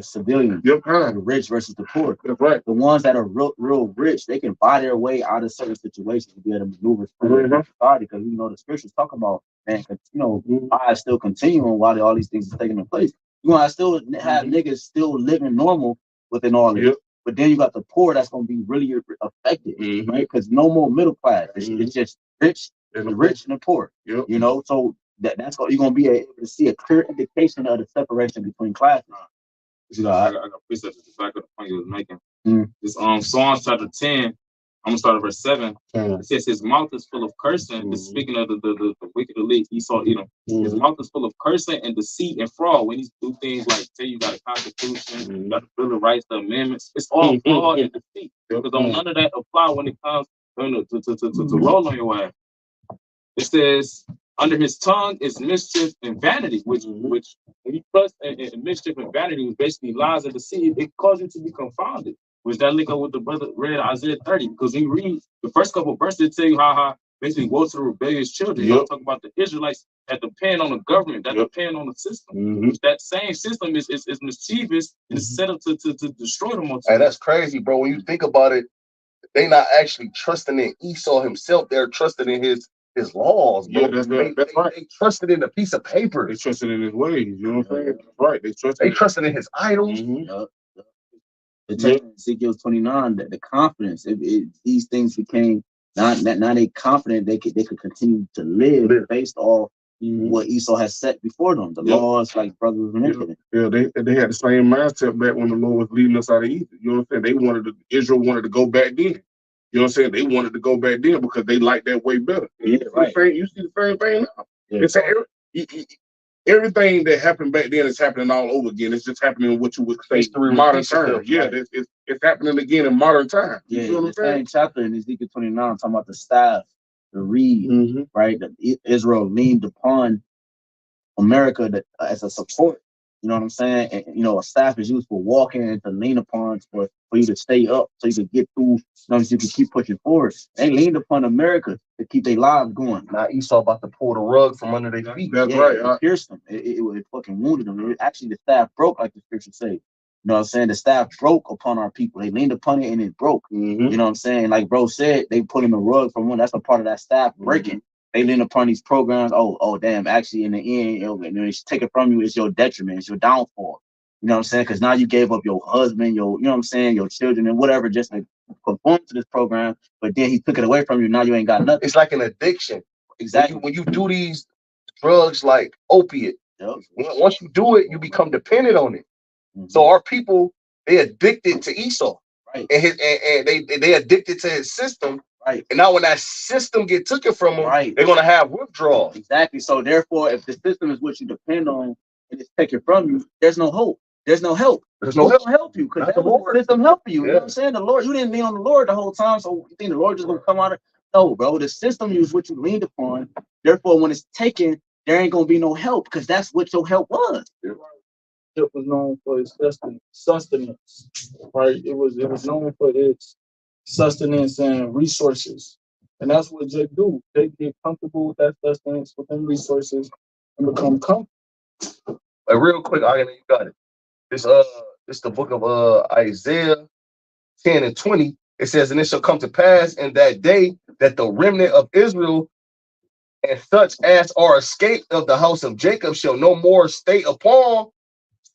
civilians. Yep. The rich versus the poor. That's right. The ones that are real rich, they can buy their way out of certain situations to be able to maneuver through society. Because you know the scriptures talk about, man, you know, lives still continuing while all these things are taking place. You gonna still have niggas still living normal within all this. But then you got the poor that's gonna be really affected, right? Because no more middle class. It's just rich, the rich and the poor. You know, so that's what you're gonna be able to see a clear indication of the separation between classes. I got precepts at the back of the point you was making. This Psalms chapter 10. I'm gonna start at verse 7. It says his mouth is full of cursing. It's speaking of the wicked elite, Esau, Edom. His mouth is full of cursing and deceit and fraud. When he do things like say you got a constitution, you got the Bill of Rights, the amendments, it's all fraud and deceit. Because none of that apply when it comes to roll on your ass. It says under his tongue is mischief and vanity, which when you trust in mischief and vanity, which basically lies and deceit, it causes you to be confounded. Which that link up with the brother read Isaiah 30, because when you read the first couple of verses, it tell you how basically woe to the rebellious children. Yep. I'm talking about the Israelites that depend on the government, that depend on the system. That same system is mischievous and is set up to destroy them. And that's crazy, bro. When you think about it, they not actually trusting in Esau himself. They're trusting in his laws, bro. Yeah, that's right. They trusted in a piece of paper. They trusted in his ways. You know what I'm saying? That's right. They trusted in his idols. It takes Ezekiel 29 that the confidence, these things became now they confident they could continue to live based off what Esau has set before them, the laws, like brothers was mentioning. Yeah, they had the same mindset back when the Lord was leading us out of Egypt. You know what I'm saying? Israel wanted to go back then. You know what I'm saying? They wanted to go back then because they liked that way better. Yeah, right. You see the same thing now. Yeah. Everything that happened back then is happening all over again. It's just happening in what you would say modern times. Yeah, it's happening again in modern times. Yeah, you know the same chapter in Ezekiel 29 talking about the staff, the reed, right? That Israel leaned upon America as a support. You know what I'm saying? And, you know, a staff is used for walking and to lean upon for you to stay up so you can get through, so you can keep pushing forward. They leaned upon America to keep their lives going. Now Esau about to pull the rug from under their feet. That's right. It pierced them. It fucking wounded them. Actually, the staff broke, like the scripture say. You know what I'm saying? The staff broke upon our people. They leaned upon it and it broke. You know what I'm saying? Like bro said, they put him a rug from one. That's a part of that staff breaking. They lean upon these programs. Oh, damn. Actually, in the end, it's taken from you. It's your detriment. It's your downfall. You know what I'm saying? Because now you gave up your husband, you know what I'm saying, your children and whatever, just to conform to this program. But then he took it away from you. Now you ain't got nothing. It's like an addiction. Exactly. When you do these drugs like opiate, once you do it, you become dependent on it. So our people, they addicted to Esau. Right. And they addicted to his system. Right. And now when that system get taken from them, right, they're gonna have withdrawals. Exactly. So therefore, if the system is what you depend on and it's taken from you, there's no hope. There's no help. There's no help. Help you because the system helping you. You know what I'm saying? The Lord, you didn't lean on the Lord the whole time, so you think the Lord just gonna come out of no, bro. The system is what you leaned upon. Therefore, when it's taken, there ain't gonna be no help because that's what your help was. It was known for its sustenance, right? It was known for its sustenance and resources, and that's what they do. They get comfortable with that sustenance, with them resources, and become comfortable. Like real quick, I know you got it. This the book of Isaiah 10:20. It says, "And it shall come to pass in that day that the remnant of Israel and such as are escaped of the house of Jacob shall no more stay upon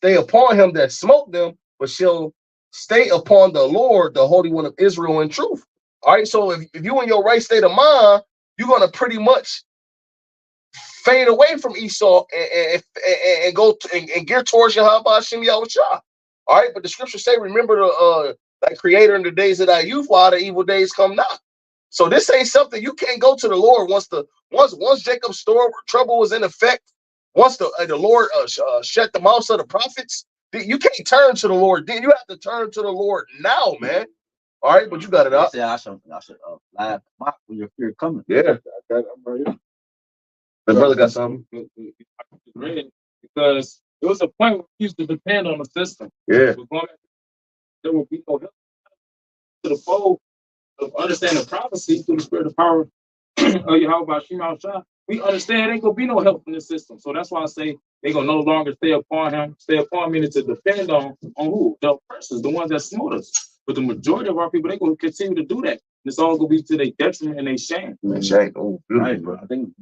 him that smote them, but shall stay upon the Lord, the Holy One of Israel, in truth." All right, so if you in your right state of mind, you're gonna pretty much fade away from Esau and go and gear towards YAHWASHI, YAHWASHI. All right, but the scriptures say, "Remember that Creator in the days of thy youth, while the evil days come not." So this ain't something you can't go to the Lord once Jacob's store trouble was in effect. Once the Lord shut the mouths of the prophets, you can't turn to the Lord. Then you have to turn to the Lord now, man. All right, but you got it out. I should laugh when your fear coming. Yeah, I'm right here. The brother got something. Because it was a point where we used to depend on the system. Yeah. There would be no help to the fold of understanding prophecy through the spirit of power of YAHWASHI, YAHWASHI. We understand ain't gonna be no help in the system. So that's why I say they gonna no longer stay upon him. Stay upon meaning to depend on who? The persons, the ones that smote us. But the majority of our people, they gonna continue to do that. And it's all gonna be to their detriment and their shame. Oh, right, bro. I think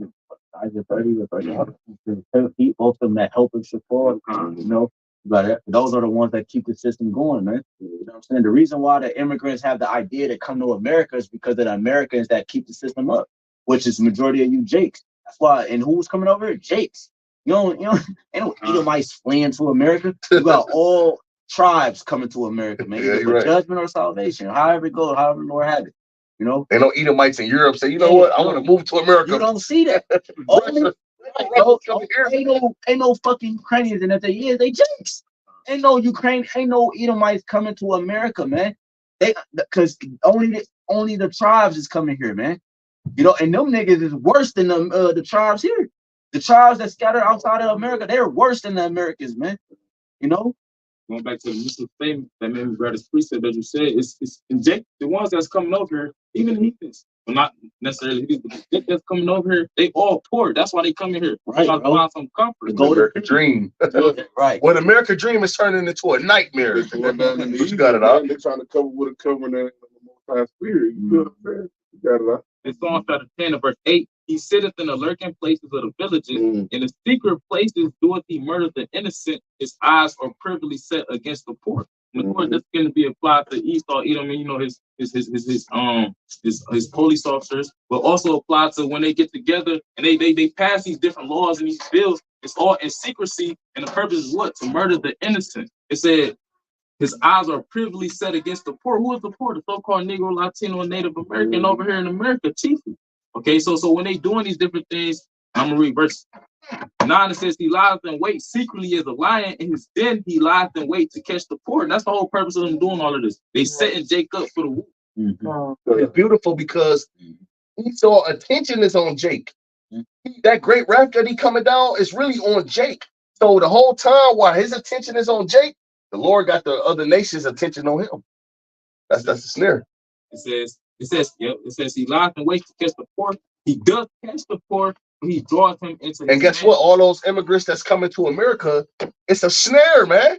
Isaiah 30 or 30, keep both of them that help and support. You know, but those are the ones that keep the system going, man. You know what I'm saying? The reason why the immigrants have the idea to come to America is because of the Americans that keep the system up, which is the majority of you Jakes. That's why. And who's coming over here? Jakes. You know, ain't no Edomites fleeing to America. You got all tribes coming to America, man. Either for judgment or salvation, however it goes, however the Lord have it. You know, they know Edomites in Europe say, you know what, I want to move to America. You don't see that. Ain't no fucking Ukrainians, and if they is, they Jakes. Ain't no Ukraine, ain't no Edomites coming to America, man. They because only the tribes is coming here, man. You know, and them niggas is worse than the tribes here. The tribes that scattered outside of America, they're worse than the Americans, man. You know, going back to the initial statement that made me grab this precept that you said, it's inject the ones that's coming over here, even the heathens, well, not necessarily heathens, but that's coming over here, they all poor. That's why they come in here. Right, trying to bro. find some comfort. The American dream. Right. Well, the American dream is turning into a nightmare. Going down in the But you got it man. out. They're trying to cover with a covering in the Most High Spirit. You feel what I'm saying? You got it out. In Psalm chapter 10 and verse 8, he sitteth in the lurking places of the villages, in the secret places doeth he murder the innocent, his eyes are privily set against the poor. And of course, that's going to be applied to Esau, Edom, and you know, his police officers, but also applied to when they get together and they pass these different laws and these bills. It's all in secrecy, and the purpose is what? To murder the innocent. It said his eyes are privily set against the poor. Who is the poor? The so-called Negro, Latino, and Native American over here in America, chiefly. Okay, so when they doing these different things, I'm gonna read verse 9. It says he lies in wait secretly as a lion, in his den he lies in wait to catch the poor. And that's the whole purpose of them doing all of this. They setting Jake up for the wolf. It's beautiful because Esau's attention is on Jake. That great wrath that he coming down is really on Jake. So the whole time while his attention is on Jake, the Lord got the other nations' attention on him. That's the snare. It says he lies in wait to catch the poor. He does catch the poor, but he draws him into. And guess what? All those immigrants that's coming to America, it's a snare, man.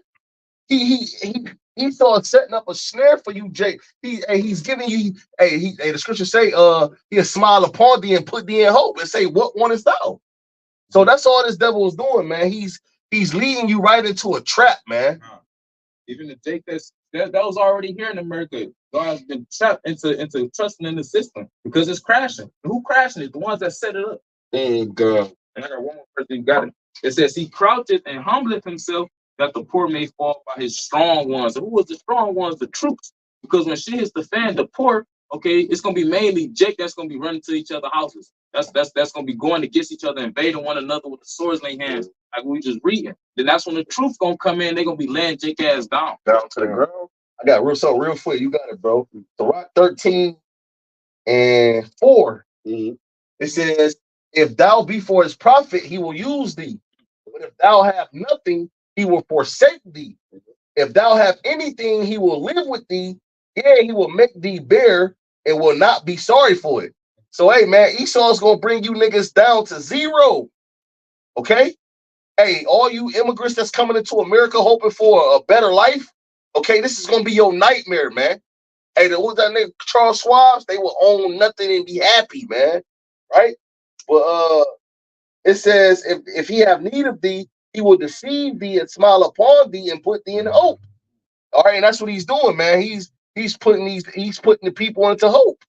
He started setting up a snare for you, Jake. He's giving you the scripture say he'll smile upon thee and put thee in hope and say, what one is thou? So that's all this devil is doing, man. He's leading you right into a trap, man. Even the Jake that was already here in America, God's been trapped into trusting in the system because it's crashing. Who crashing it? The ones that set it up. God. And I got one more person who got it. It says he croucheth and humbleth himself that the poor may fall by his strong ones. And who was the strong ones? The troops. Because when shit hits the fan, the poor, okay, it's gonna be mainly Jake that's gonna be running to each other's houses. That's gonna be going against each other, invading one another with the swords in their hands, like we just reading. Then that's when the troops gonna come in. They're gonna be laying Jake ass down to the ground. I got real quick. You got it, bro. The Rock 13 and 4. It says, if thou be for his prophet, he will use thee. But if thou have nothing, he will forsake thee. If thou have anything, he will live with thee. Yeah, he will make thee bear and will not be sorry for it. So, hey, man, Esau's going to bring you niggas down to 0. Okay? Hey, all you immigrants that's coming into America hoping for a better life, okay, this is going to be your nightmare, man. Hey, what that nigga Charles Schwab, they will own nothing and be happy, man. Right? But it says, if he have need of thee, he will deceive thee and smile upon thee and put thee in hope. All right, and that's what he's doing, man. He's putting the people into hope.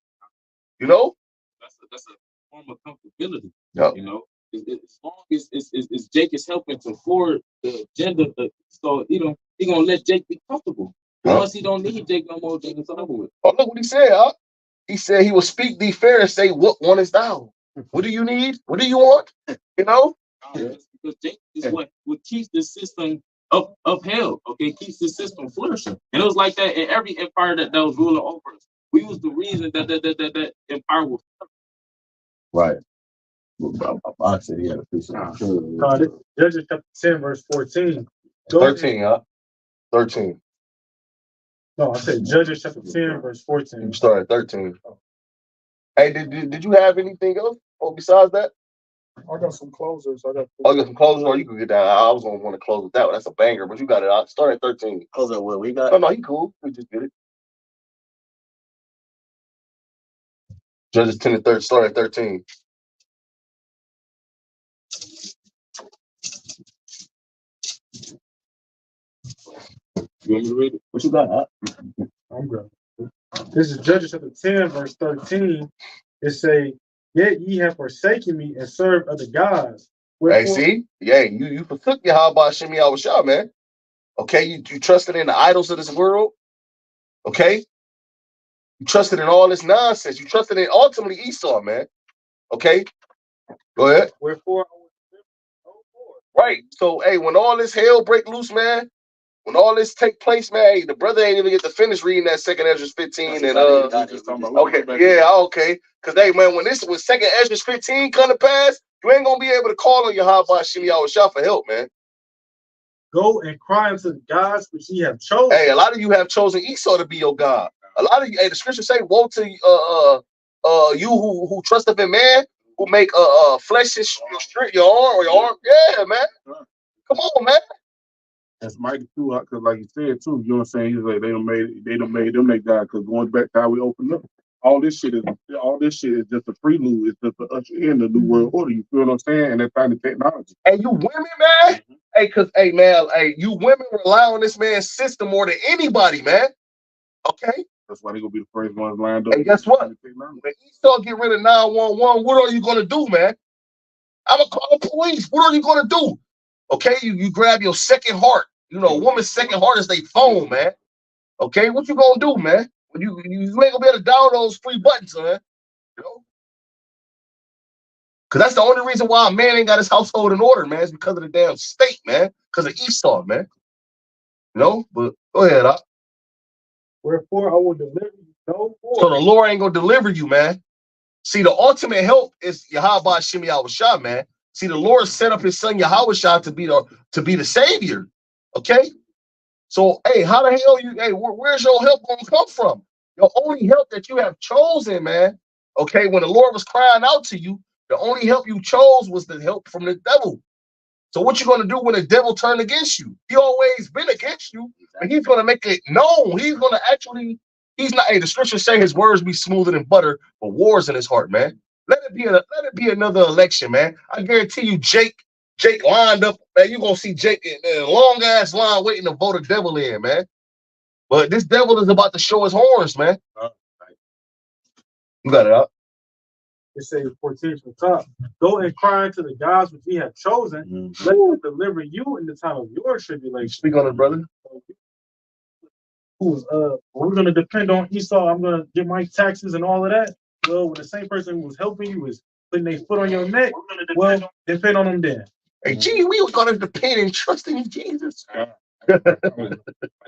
You know? That's a form of comfortability. Yep. You know, as long as Jake is helping to forward the agenda, so he gonna let Jake be comfortable. Yep. Once he don't need Jake no more, Jake is over with. Oh, look what he said, huh? He said he will speak thee fair and say, what one is thou? What do you need? What do you want? You know? Because Jake is what keeps the system upheld, okay, keeps the system flourishing. And it was like that in every empire that was ruling over us. We was the reason that empire was right. I said he had a piece of Judges chapter 10, verse 14. 13, huh? 13. No, I said Judges chapter 10, verse 14. You started at 13. Hey, did you have anything else besides that? I got some closers. I got some closers, or you can get that. I was gonna want to close with that one. That's a banger, but you got it out. Start at 13. Close at what we got? No, he cool. We just did it. Judges 10 and 13. Start at 13. You want me to read it? What you got? I'm good. This is Judges chapter 10, verse 13. It say, yet ye have forsaken me and served other gods. Wherefore, hey, see? Yeah, you forsook YAHWASHI, YAHWASHI, man. Okay, you trusted in the idols of this world. Okay? You trusted in all this nonsense. You trusted in ultimately Esau, man. Okay? Go ahead. Wherefore, right. So, hey, when all this hell break loose, man, when all this take place, man, hey, the brother ain't even get to finish reading that 2nd Ezra 15 and okay, yeah, okay. Cause hey, man, when 2nd Ezra 15 come to pass, you ain't gonna be able to call on YAHWASHI, YAHWASHI for help, man. Go and cry unto the gods which ye have chosen. Hey, a lot of you have chosen Esau to be your God. A lot of you, hey, the scripture say, woe to you who trust up in man, who make flesh your strength, your arm or your arm. Yeah, man. Come on, man. That's mighty true, because like you said too, you know what I'm saying? He's like they done made them their God, because going back to how we opened up, all this shit is just a prelude. It's just to usher in the new world order. You feel what I'm saying? And that kind of technology. Hey, you women, man. Hey, man, you women rely on this man's system more than anybody, man. Okay. That's why they gonna be the first ones lined up. And guess what? When Esau get rid of 911, what are you gonna do, man? I'm gonna call the police. What are you gonna do? Okay, you grab your second heart. You know, a woman's second heart is their phone, man. Okay, what you gonna do, man? When you ain't gonna be able to download those free buttons, man. You know, because that's the only reason why a man ain't got his household in order, man. Is because of the damn state, man. Because of Esau, man. You know, but go ahead, Doc. Wherefore I will deliver you no more. So the Lord ain't gonna deliver you, man. See, the ultimate help is YAHWASHI, YAHWASHI, man. See, the Lord set up his son YAHWASHI to be the savior. Okay? So, hey, how the hell where's your help gonna come from? Your only help that you have chosen, man. Okay, when the Lord was crying out to you, the only help you chose was the help from the devil. So what you gonna do when the devil turned against you? He always been against you, but he's gonna make it known. He's gonna actually, he's not. Hey, the scriptures say his words be smoother than butter, but war's in his heart, man. Let it be another election, man. I guarantee you, Jake lined up, man. You gonna see Jake in a long ass line waiting to vote the devil in, man. But this devil is about to show his horns, man. You got it up. It says 14 from the top. Go and cry unto the gods which ye have chosen. Let them deliver you in the time of your tribulation. Speak on it, brother. We're gonna depend on Esau. I'm gonna get my taxes and all of that. Well, when the same person who was helping you is putting their foot on your neck, well, depend on them then. Hey, gee, we were gonna depend and trust in Jesus. Go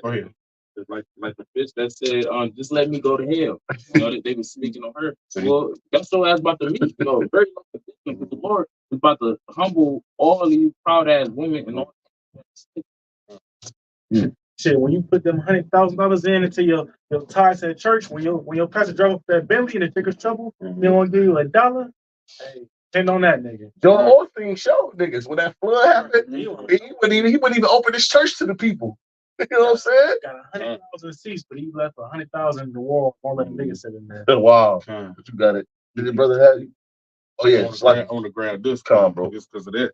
ahead. Like the bitch that said, just let me go to hell. You know, they were speaking on her. Well, that's so ass about to meet, you know, very long because the Lord is about to humble all these proud ass women and all. Shit, when you put them $100,000 into your tithes at church, when your pastor drove up that Bentley and it took us trouble, they want to give you $1. Hey, depend on that nigga. Joel Osteen showed niggas when that flood happened. He wouldn't even open his church to the people. You know what I'm saying? Got 100,000 seats, but he left 100,000 in the wall. All that niggas sit in there. Wow, but you got it. Did your brother have you? Oh yeah, I want to grab this bro, just because of that.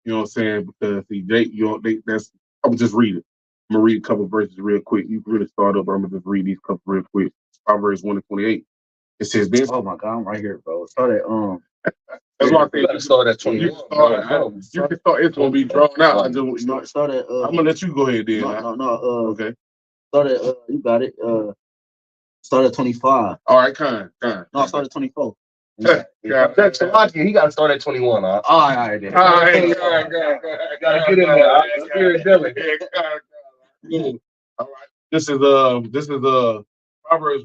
You know what I'm saying? Because see, Jake, I'm gonna just read it. I'm gonna read a couple verses real quick. You can really start up, but I'm gonna just read these couple real quick. Proverbs 1:28. It says this. Oh my God, I'm right here, bro. Start at That's why I think you gotta start at 21. You can start. It's gonna be drawn out. Start at. I'm gonna let you go ahead then. No. Okay. Start at. You got it. Start at 25. All right, kind. No, start at 24. That's Salaki. He gotta start at 21. Huh? All right. Gotta get in there. Spirit Dylan. All right. This is Proverbs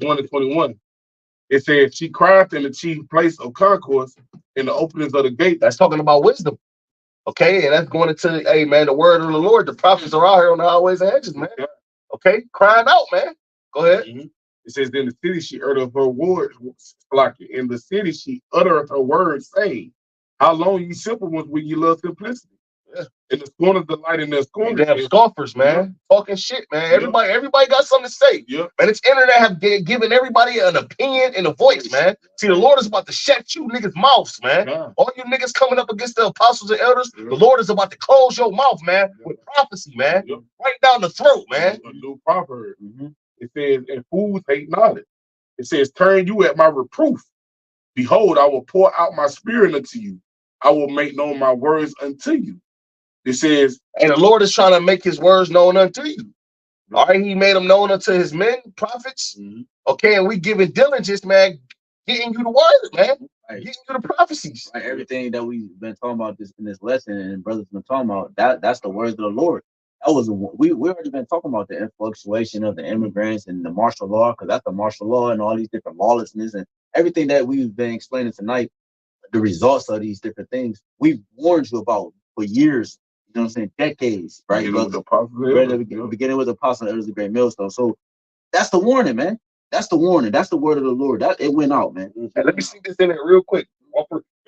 1:21. It says, she cried in the chief place of concourse in the openings of the gate. That's talking about wisdom. Okay, and that's going into, hey man, the word of the Lord. The prophets are out here on the highways and hedges, man. Okay, crying out, man. Go ahead. It says, in the city she uttered her words, in the city she uttered her words, saying, how long you simple ones will you love simplicity? Yeah. In the scorners delight in their scorners. Damn scoffers, man. Talking shit, man. Everybody got something to say. Yeah. Man, this internet have given everybody an opinion and a voice, man. See, the Lord is about to shut you niggas' mouths, man. All you niggas coming up against the apostles and elders, the Lord is about to close your mouth, man, with prophecy, man. Right down the throat, man. A new proverb. It says, and fools hate knowledge. It says, turn you at my reproof. Behold, I will pour out my spirit unto you. I will make known my words unto you. It says, and the Lord is trying to make his words known unto you. All right, he made them known unto his men, prophets. Okay, and we giving diligence, man, getting you the word, man. Getting you the prophecies. Like everything that we've been talking about in this lesson, and brothers been talking about, that's the words of the Lord. That was we already been talking about the fluctuation of the immigrants and the martial law, because that's the martial law and all these different lawlessness and everything that we've been explaining tonight. The results of these different things we've warned you about for years. know what I'm saying, decades, right? Beginning with the apostle, Beginning with the apostle, it was a great millstone. So that's the warning, man. That's the warning. That's the word of the Lord. That it went out, man. Hey, let me see this in it real quick.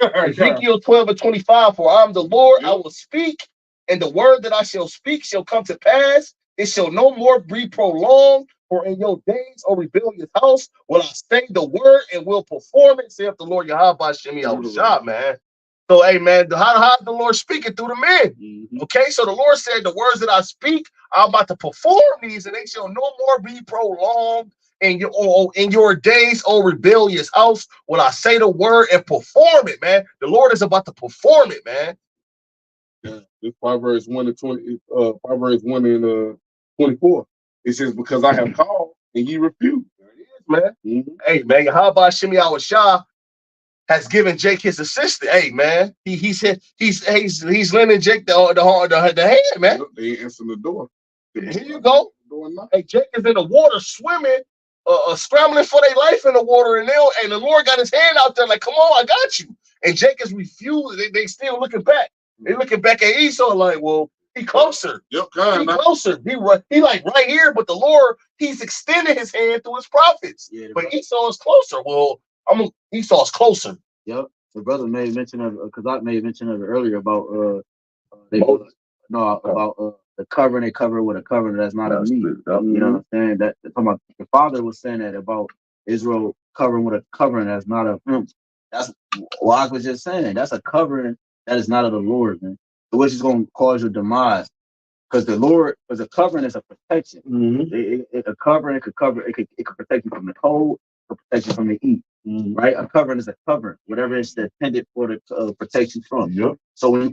Ezekiel 12:25. For I am the Lord, I will speak, and the word that I shall speak shall come to pass. It shall no more be prolonged. For in your days, O rebellious house, will I say the word and will perform it, saith the Lord YAHWASHI, man. So, hey, man, how's the Lord speaking through the men? Okay, so the Lord said, the words that I speak, I'm about to perform these, and they shall no more be prolonged. In your days, O rebellious house, will I say the word and perform it, man. The Lord is about to perform it, man. Yeah, this Proverbs 1 and 20, Proverbs 1 and 24. It says, because I have called and ye refuse. There it is, man. Hey, man, YAHWASHI has given Jake his assistant. Hey, man, he's lending Jake the hand, man. They ain't answering the door. Here you go. Hey, Jake is in the water swimming, scrambling for their life in the water, and the Lord got his hand out there like, come on, I got you. And Jake is refused. They still looking back. They looking back at Esau like, well, he closer. He closer. He like right here, but the Lord, he's extending his hand through his prophets. Yeah, but Esau is closer. Well, Esau's closer. Yep. The brother made mention of, because I made mention of it earlier about about the covering. They cover with a covering that's not of me. You know what I'm saying? That the father was saying that about Israel covering with a covering that's not of him. That's what I was just saying. That's a covering that is not of the Lord, man. Which is going to cause your demise. Because the Lord, because a covering is a protection. A covering, it could protect you from the cold, it could protect you from the heat. Right? A covering is a covering, whatever it's intended for to protect you from. Yep. So when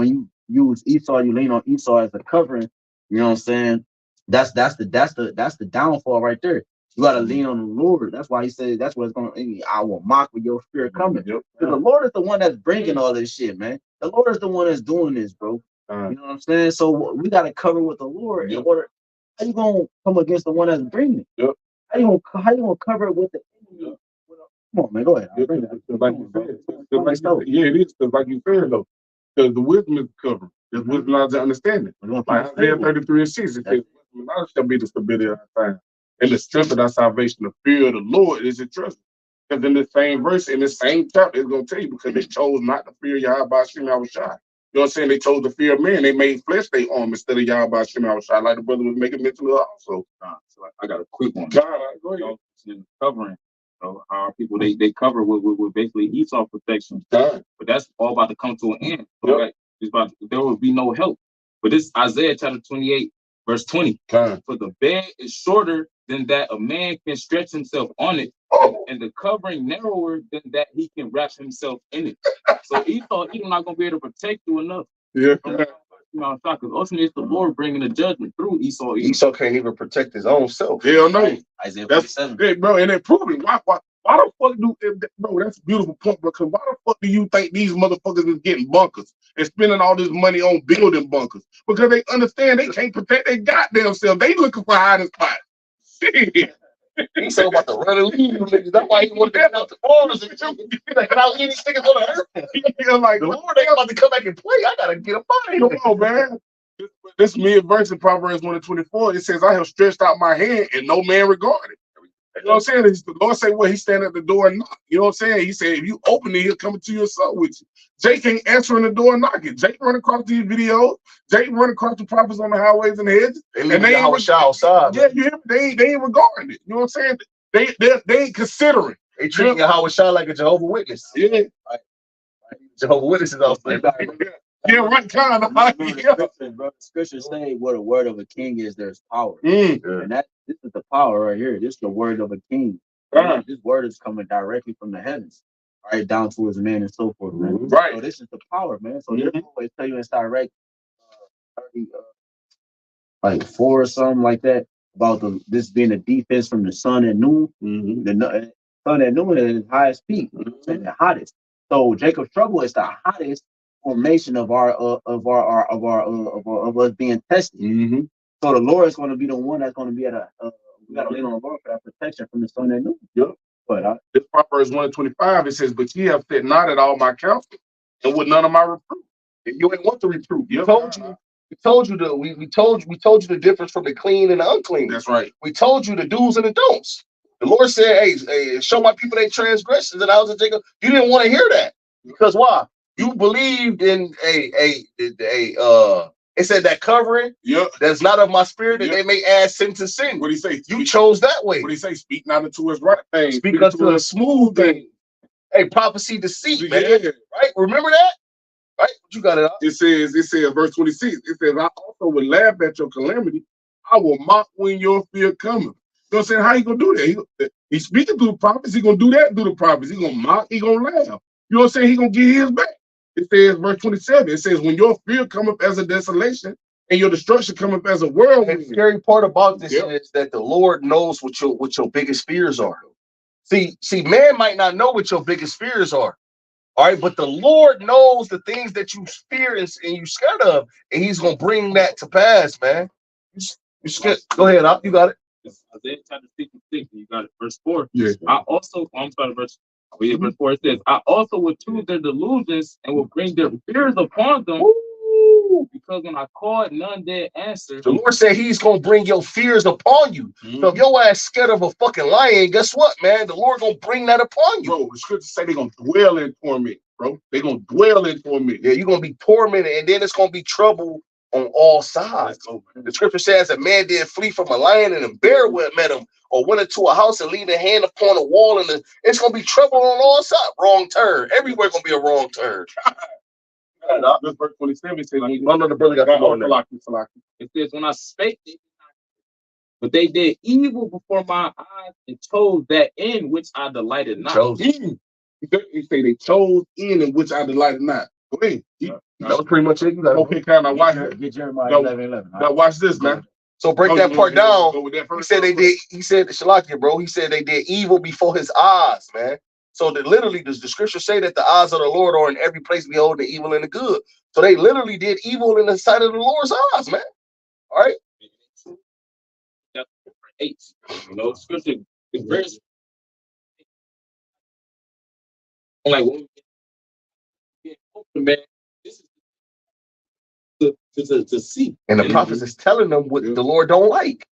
you use Esau, you lean on Esau as a covering, you know what I'm saying? That's the downfall right there. You gotta lean on the Lord. That's why he said that's what it's gonna. I will mock with your spirit coming. Because the Lord is the one that's bringing all this shit, man. The Lord is the one that's doing this, bro. You know what I'm saying? So we gotta cover with the Lord in order. How you gonna come against the one that's bringing it? Yep. How you gonna cover it with the enemy? Come on, man, go ahead. Like you said, yeah, it is. Because like you said, though, because the wisdom is covered. There's wisdom, knowledge, and understanding. Like Isaiah 33 and 6, it says, wisdom and knowledge shall be the stability of our time. And the strength of our salvation, the fear of the Lord is a trust. Because in the same verse, in the same chapter, it's going to tell you, because they chose not to fear YAHWASHI. You know what I'm saying? They chose to fear man. They made flesh their arm instead of YAHWASHI, like the brother was making mention of also. So I got a quick one. God, go ahead. Covering. So our people they cover with basically Esau protection, but that's all about to come to an end. Right? There will be no help. But this Isaiah chapter 28, verse 20. For the bed is shorter than that a man can stretch himself on it, and the covering narrower than that he can wrap himself in it. So Esau, he's not gonna be able to protect you enough. Yeah. Because ultimately it's the Lord bringing the judgment through Esau. Esau can't even protect his own self. Hell no. Right. Isaiah 47. Hey, bro, and it proving why the fuck bro, that's a beautiful point, because why the fuck do you think these motherfuckers is getting bunkers and spending all this money on building bunkers? Because they understand they can't protect their goddamn self. They looking for hiding spots. Shit. He's so about to run and leave you niggas. That's why he wanted to get out the borders and shoot. He's like, can I leave these niggas on the earth? Yeah, like, the Lord ain't about to come back and play. I gotta get up out of here. Come on, man. This mid-verse in Proverbs 1 and 24, it says, I have stretched out my hand and no man regarded. You know what I'm saying? The Lord say, well, he stand at the door and knock. You know what I'm saying? He said, if you open it, he'll come into your soul with you. Jake ain't answering the door and knocking. Jake run across these videos. Jake run across the prophets on the highways and the hedges. And they ain't outside. Yeah, you hear me? They ain't regarding it. You know what I'm saying? They ain't considering. They treat YAHWASHI like a Jehovah Witness. Yeah. Right. Jehovah Witnesses outside. Yeah, right, kind of. The scriptures say what a word of a king is, there's power. And this is the power right here. This is the word of a king. This word is coming directly from the heavens, right down to his man and so forth, man. Right. So this is the power, man. So they always tell you in direct 30, like 4 or something like that, about this being a defense from the sun at noon. The sun at noon is the highest peak and the hottest. So Jacob's trouble is the hottest formation of us being tested. So the Lord is going to be the one that's going to be at we got to lean on the Lord for that protection from the sun at noon. Yep. But this Proverbs 1 and 25, it says, but ye have said not at all my counsel, and with none of my reproof. You ain't want the reproof. We told you the difference from the clean and the unclean. That's right. We told you the do's and the don'ts. The Lord said, hey, show my people their transgressions in the house of Jacob. You didn't want to hear that. Because why? You believed in it said that covering that's not of my spirit, that they may add sin to sin. What he say? You chose that way. What he say? Speak not unto us right thing. Speak unto a smooth thing. Hey, prophecy deceit, man. Right? Remember that? Right? You got it. It says, verse 26, it says, I also will laugh at your calamity. I will mock when your fear cometh. You know what I'm saying? How you gonna do that? He's speaking through the prophets. He gonna do that through the prophets. He gonna mock, he gonna laugh. You know what I'm saying? He gonna get his back. It says, verse 27, it says, when your fear cometh as a desolation and your destruction cometh as a whirlwind. The scary part about this is that the Lord knows what your biggest fears are. See, man might not know what your biggest fears are. All right, but the Lord knows the things that you fear and you scared of, and He's gonna bring that to pass, man. You scared? Go ahead, you got it. Isaiah chapter 66, you got it, verse 4. Yeah. Verse 4, it says, I also will choose their delusions and will bring their fears upon them. Woo! Because when I called, none did answer. The Lord said He's gonna bring your fears upon you. So if your ass scared of a fucking lion, guess what, man? The Lord gonna bring that upon you. Bro, the scriptures say they're gonna dwell in torment, bro. They're gonna dwell in torment. Yeah, you're gonna be tormented, and then it's gonna be trouble on all sides. The scripture says a man did flee from a lion and a bear met him, or went into a house and leaned a hand upon a wall, and it's gonna be trouble on all sides. Wrong turn. Everywhere gonna be a wrong turn. This verse 27 says, the brother got it says, when I spake, but they did evil before my eyes and chose that in which I delighted not. He say they chose in which I delighted not. Go ahead. That was pretty much it. You got okay, kind of watch it. Get Jeremiah 11:11. Now watch this, man. So break that part down. He said they did. He said Shalakia, bro. He said they did evil before his eyes, man. So that literally, does the scripture say that the eyes of the Lord are in every place, behold the evil and the good? So they literally did evil in the sight of the Lord's eyes, man. All right. Chapter 8. You know, scripture is very like when we get man, this is to see. And the prophets is telling them what the Lord don't like.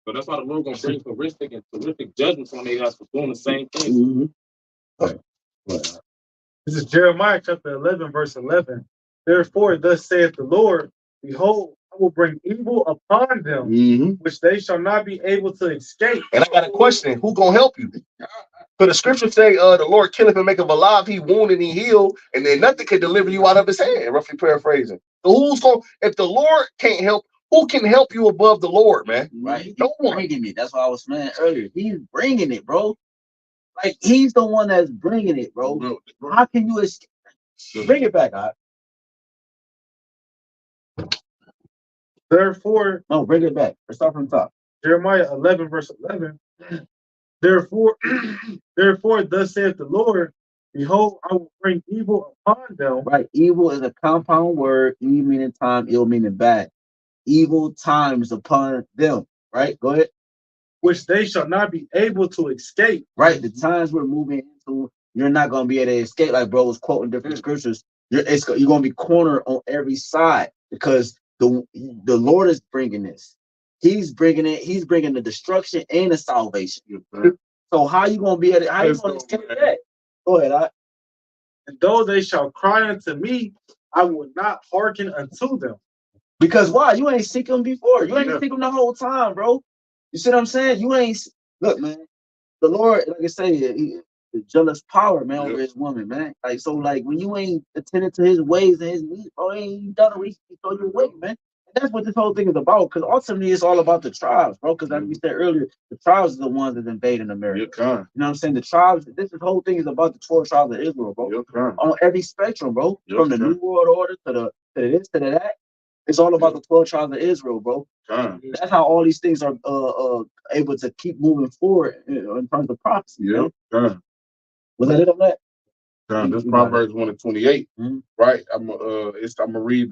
So that's why the Lord gonna bring horrific and terrific judgments on their guys for doing the same thing. This is Jeremiah chapter 11, verse 11. Therefore, thus saith the Lord, behold, I will bring evil upon them, which they shall not be able to escape. And I got a question: who gonna help you? So the scriptures say, the Lord killeth and maketh alive, He wounded and He healed, and then nothing can deliver you out of His hand. Roughly paraphrasing. So who's going? If the Lord can't help, who can help you above the Lord, man? Right. No one. Bringing it. That's what I was saying earlier. He's bringing it, bro. Like He's the one that's bringing it, bro. How can you escape? Bring it back, God. Therefore, no, bring it back. Let's start from the top. Jeremiah 11, verse 11. Therefore, thus saith the Lord, behold, I will bring evil upon them. Right. Evil is a compound word, e meaning time, ill meaning bad. Evil times upon them. Right? Go ahead. Which they shall not be able to escape. Right. The times we're moving into, you're not going to be able to escape. Like bro was quoting different scriptures. You're going to be cornered on every side because the Lord is bringing this. He's bringing it. He's bringing the destruction and the salvation. So how you going to be able to, how you going to escape that? Go ahead. And though they shall cry unto me, I will not hearken unto them. Because why? You ain't seek them before. You ain't seek them the whole time, bro. You see what I'm saying? You ain't, look, man. The Lord, like I say, the jealous power, man, over His woman, man. Like, so, like, when you ain't attending to His ways and His needs, bro, ain't done a reason to throw you away, man. And that's what this whole thing is about, because ultimately it's all about the tribes, bro. Because like we said earlier, the tribes are the ones that invading America. You know what I'm saying? The tribes, this whole thing is about the 12 tribes of Israel, bro. On every spectrum, bro. From the New World Order to this to that. It's all about the 12 tribes of Israel, bro. That's how all these things are able to keep moving forward in terms of prophecy. Was that it on that? This Proverbs 1:28, right? I'm gonna read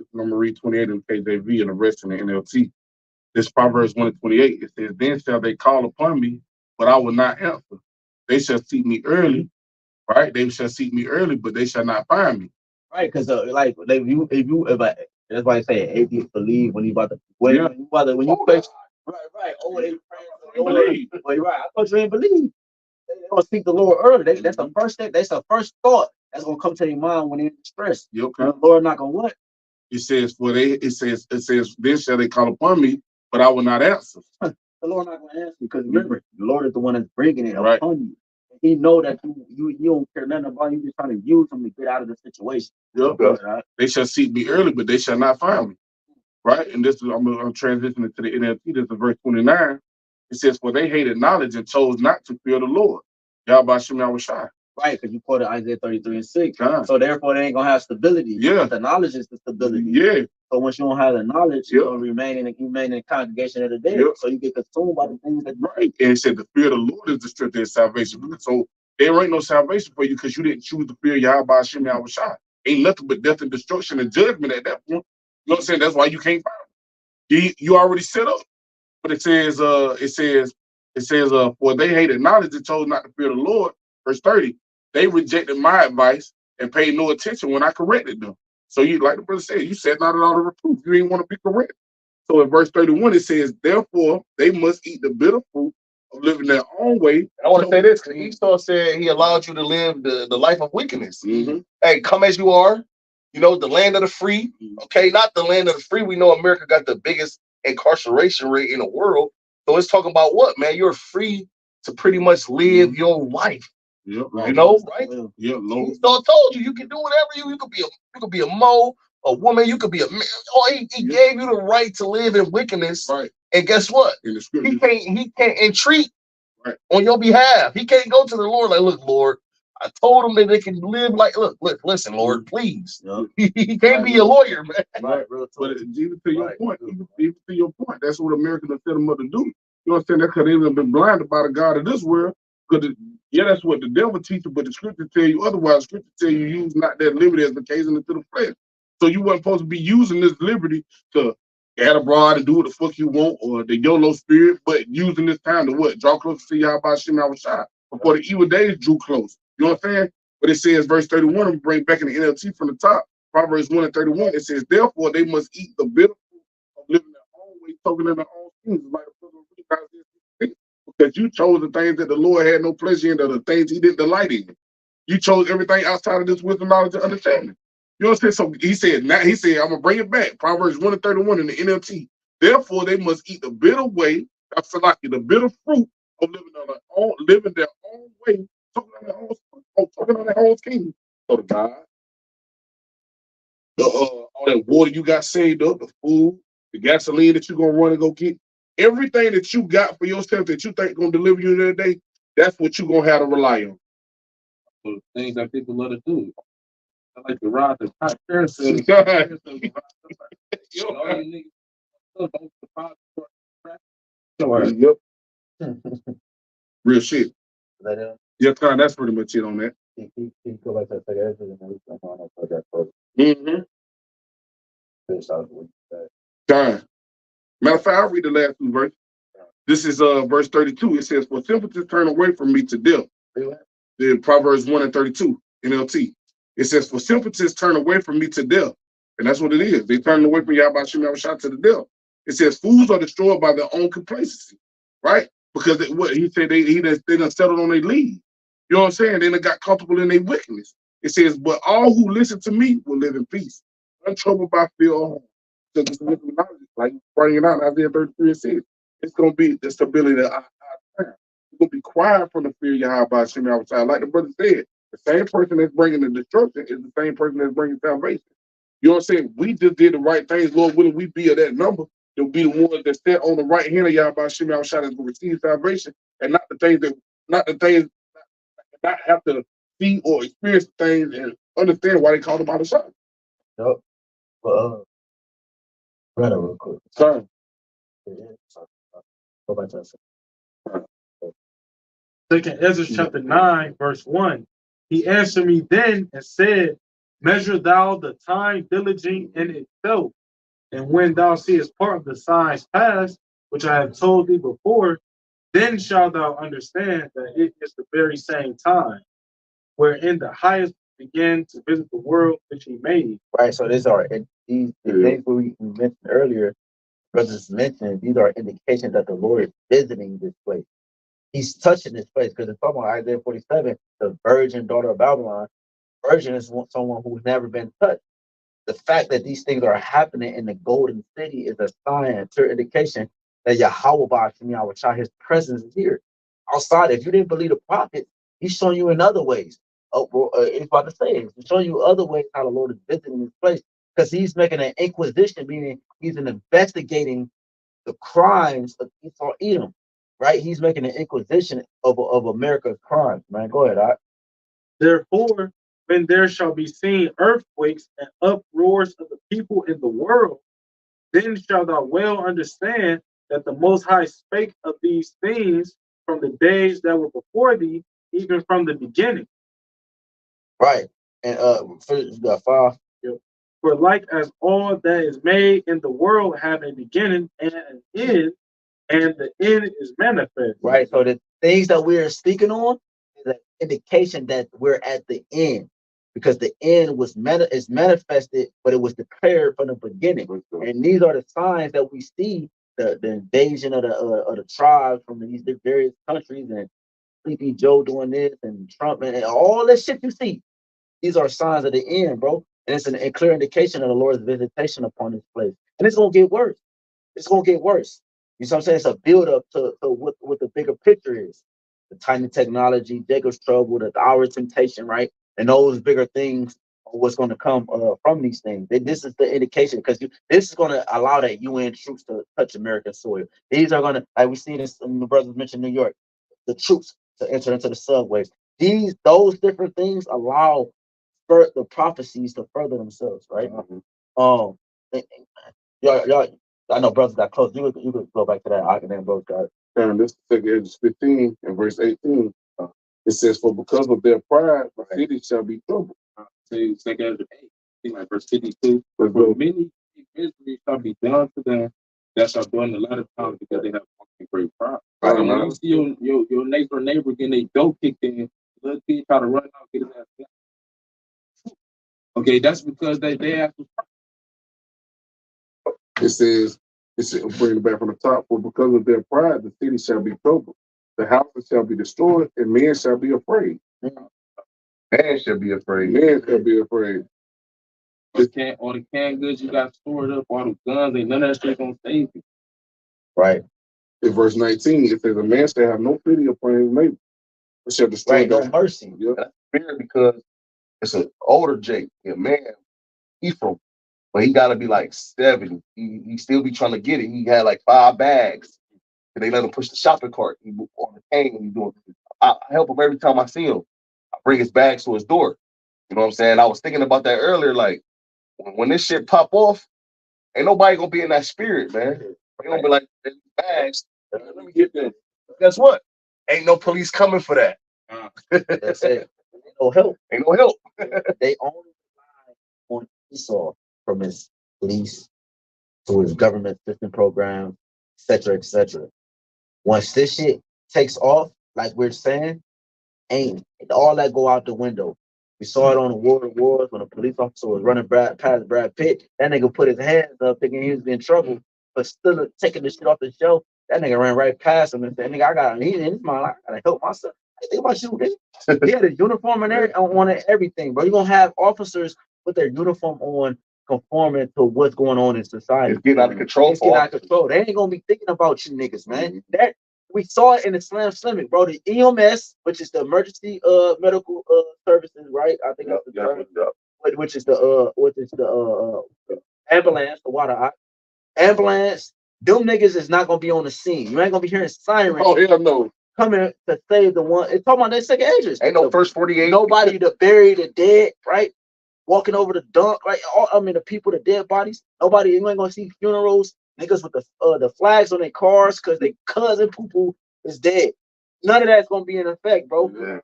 28 in KJV and the rest in the NLT. This Proverbs 1:28, it says, "Then shall they call upon me, but I will not answer. They shall seek me early, right? They shall seek me early, but they shall not find me. Right, because like that's why I say atheists believe when you about to when you play right. Oh, they believe. Well, you're right. I thought you didn't believe. They don't seek the Lord early. That's the first step. That's the first thought that's gonna come to your mind when you're stressed. Yep. The Lord not gonna what? It says, then shall they call upon me, but I will not answer. The Lord not gonna answer because remember, the Lord is the one that's bringing it upon you. He know that you don't care nothing about you, just trying to use him to get out of the situation. Yep. Right? They shall seek me early, but they shall not find me. Right? And this is I'm transitioning to the NLT. This is verse 29. It says, for they hated knowledge and chose not to fear the Lord. YAHWASHI. Right, because you quoted Isaiah 33:6. So therefore they ain't gonna have stability. Yeah. But the knowledge is the stability. Yeah. So once you don't have the knowledge, you're gonna remain in the congregation of the dead. So you get consumed by the things that right. And it said the fear of the Lord is the strength of his salvation. So there ain't no salvation for you because you didn't choose to fear YAHWASHI. Ain't nothing but death and destruction and judgment at that point. You know what I'm saying? That's why you can't find him. You already set up. But it says, for they hated knowledge and chose not to fear the Lord. Verse 30, they rejected my advice and paid no attention when I corrected them. So you, like the brother said, you said not at all the reproof. You ain't want to be correct. So in verse 31, it says, therefore, they must eat the bitter fruit of living their own way. I want to say this, because Esau said he allowed you to live the life of wickedness. Hey, come as you are, you know, the land of the free. Okay, not the land of the free. We know America got the biggest incarceration rate in the world. So it's talking about what, man? You're free to pretty much live your life. Yep, you know, right? Yep, Lord. Esau told you can do whatever you could be a mo, a woman, you could be a man. Oh, he gave you the right to live in wickedness. Right. And guess what? In the scripture. He can't entreat on your behalf. He can't go to the Lord like, look, Lord, I told him that they can live like, look, listen, Lord, please. He can't be a lawyer, man. Right. But even to your point, even to your point, that's what Americans have set them up to do. You understand? That's because they've been blinded by the God of this world. Because that's what the devil teaches, but the scripture tell you otherwise. The scripture tell you use not that liberty as occasion into the flesh. So you weren't supposed to be using this liberty to add abroad and do what the fuck you want, or the YOLO spirit, but using this time to what? Draw closer to YAHWASHI before the evil days drew close. You know what I'm saying? But it says, verse 31, I'm bring back in the NLT from the top, Proverbs 1 and 31, it says, therefore they must eat the bitter fruit of living their own way, talking in their own schemes. Like because you chose the things that the Lord had no pleasure in, or the things he didn't delight in. You chose everything outside of this wisdom, knowledge, and understanding. You know what I'm saying? So he said, I'm gonna bring it back. Proverbs 1 and 31 in the NLT. Therefore, they must eat the bitter way, the bitter fruit of living their own way, talking on their own scheme. So the God, all that water you got saved up, the food, the gasoline that you're gonna run and go get, everything that you got for yourself that you think gonna deliver you that day, that's what you're gonna have to rely on. So things that people love to do. I like to ride the hot carousel. Yep. Real shit. Yeah, that's pretty much it on that. Matter of fact, I'll read the last two verses. This is verse 32. It says, for simpletons turn away from me to death. In Proverbs 1 and 32, NLT. It says, for simpletons turn away from me to death. And that's what it is. They turn away from YAHWASHI to the death. It says, fools are destroyed by their own complacency. Right? Because he said they done settled on their lead. You know what I'm saying? They done got comfortable in their wickedness. It says, but all who listen to me will live in peace, untroubled by fear or harm. So this wisdom knowledge, like bringing out Isaiah 33 and 6, it's going to be the stability of our time. It's going to be quiet from the fear of YAHWASHI. Like the brother said, the same person that's bringing the destruction is the same person that's bringing salvation. You know what I'm saying? We just did the right things, Lord willing, we be of that number. They'll be the ones that sit on the right hand of YAHWASHI that's going to receive salvation, and not have to see or experience things and understand why they call them BAHASHAM. Yep. Well, real quick. Sorry. Go back to that. Second Ezra chapter 9, verse 1. He answered me then and said, measure thou the time diligent in itself, and when thou seest part of the signs past, which I have told thee before, then shalt thou understand that it is the very same time, wherein the highest begin to visit the world which he made. Right. So these are these the things we mentioned earlier, brothers mentioned, these are indications that the Lord is visiting this place. He's touching this place because it's talking about Isaiah 47, the virgin daughter of Babylon. Virgin is someone who's never been touched. The fact that these things are happening in the golden city is a sign, a clear indication that YAHWAH, his presence is here. Outside, if you didn't believe the prophet, he's showing you in other ways. It's about to say, he's showing you other ways how the Lord is visiting this place because he's making an inquisition, meaning he's investigating the crimes of Esau Edom, right? He's making an inquisition of America's crimes, man. Go ahead, Therefore, when there shall be seen earthquakes and uproars of the people in the world, then shalt thou well understand that the Most High spake of these things from the days that were before thee, even from the beginning. Right. And you got 5. For like as all that is made in the world have a beginning and an end, and the end is manifest. Right. So the things that we're speaking on is an indication that we're at the end, because the end was manifested, but it was declared from the beginning. And these are the signs that we see the invasion of the tribes from these various countries, and Sleepy Joe doing this, and Trump, and all this shit you see. These are signs of the end, bro. And it's a clear indication of the Lord's visitation upon this place. And it's gonna get worse. It's gonna get worse. You know what I'm saying? It's a build-up to what the bigger picture is. The tiny technology, Jacob's trouble, the hour of temptation, right? And those bigger things are what's going to come from these things. This is the indication, because this is going to allow that UN troops to touch American soil. These are going to, like we see this, the brothers mentioned New York, the troops to enter into the subways. Those different things allow for the prophecies to further themselves, right? Y'all, I know brothers got close. You could go back to that. I can then both got it. And this is 15 and verse 18. It says, "For because of their pride, the city shall be troubled." Say second 8, like verse 52. For many miseries shall be done to them that shall dwell in the latter times, because they have walked in great pride. Right. So when you see your neighbor getting a dope kicked in, little kid try to run out, get his ass down. Okay, that's because they have to. It says, bring it back from the top. "For because of their pride, the city shall be troubled. The houses shall be destroyed, and men shall be afraid." Man shall be afraid. Men shall be afraid. All the canned goods you got stored up, all the guns, ain't none of that shit gonna save you. Right. In verse 19, it says, "A man shall have no pity upon his neighbor, but shall destroy." Right, no mercy. Yeah. That's fair, because it's an older Jake, a man, Ephraim, but he got to be like 70. He still be trying to get it. He had like 5 bags, and they let him push the shopping cart. He on the cane. He doing. I help him every time I see him. I bring his bags to his door. You know what I'm saying? I was thinking about that earlier. Like when this shit pop off, ain't nobody gonna be in that spirit, man. They gonna be like, bags. Let me get them. Guess what? Ain't no police coming for that. That's it. Ain't no help. Ain't no help. They only rely on Esau, from his police to his government assistance program, etc., etc. Once this shit takes off, like we're saying, ain't all that go out the window. We saw it on the War of Wars when a police officer was running past Brad Pitt. That nigga put his hands up thinking he was in trouble, but still taking the shit off the shelf. That nigga ran right past him and said, "Nigga, I got he in his mind. I gotta help myself." I think about you, nigga. He had a uniform and on everything, bro. You're gonna have officers with their uniform on, conforming to what's going on in society. It's getting out of control. It's getting out of control. They ain't gonna be thinking about you niggas, man. That we saw it in the Slimming, bro. The EMS, which is the emergency medical services, right? I think that's the term. Which is the ambulance, the water ambulance. Them niggas is not gonna be on the scene. You ain't gonna be hearing sirens. Oh, hell no. Coming to save the one. It's talking about their second agents. Ain't no first 48. Nobody to bury the dead, right? Walking over the dump, right? The people, the dead bodies. Nobody, you ain't gonna see funerals. Niggas with the flags on their cars because their cousin poo is dead. None of that's gonna be in effect, bro. Yeah.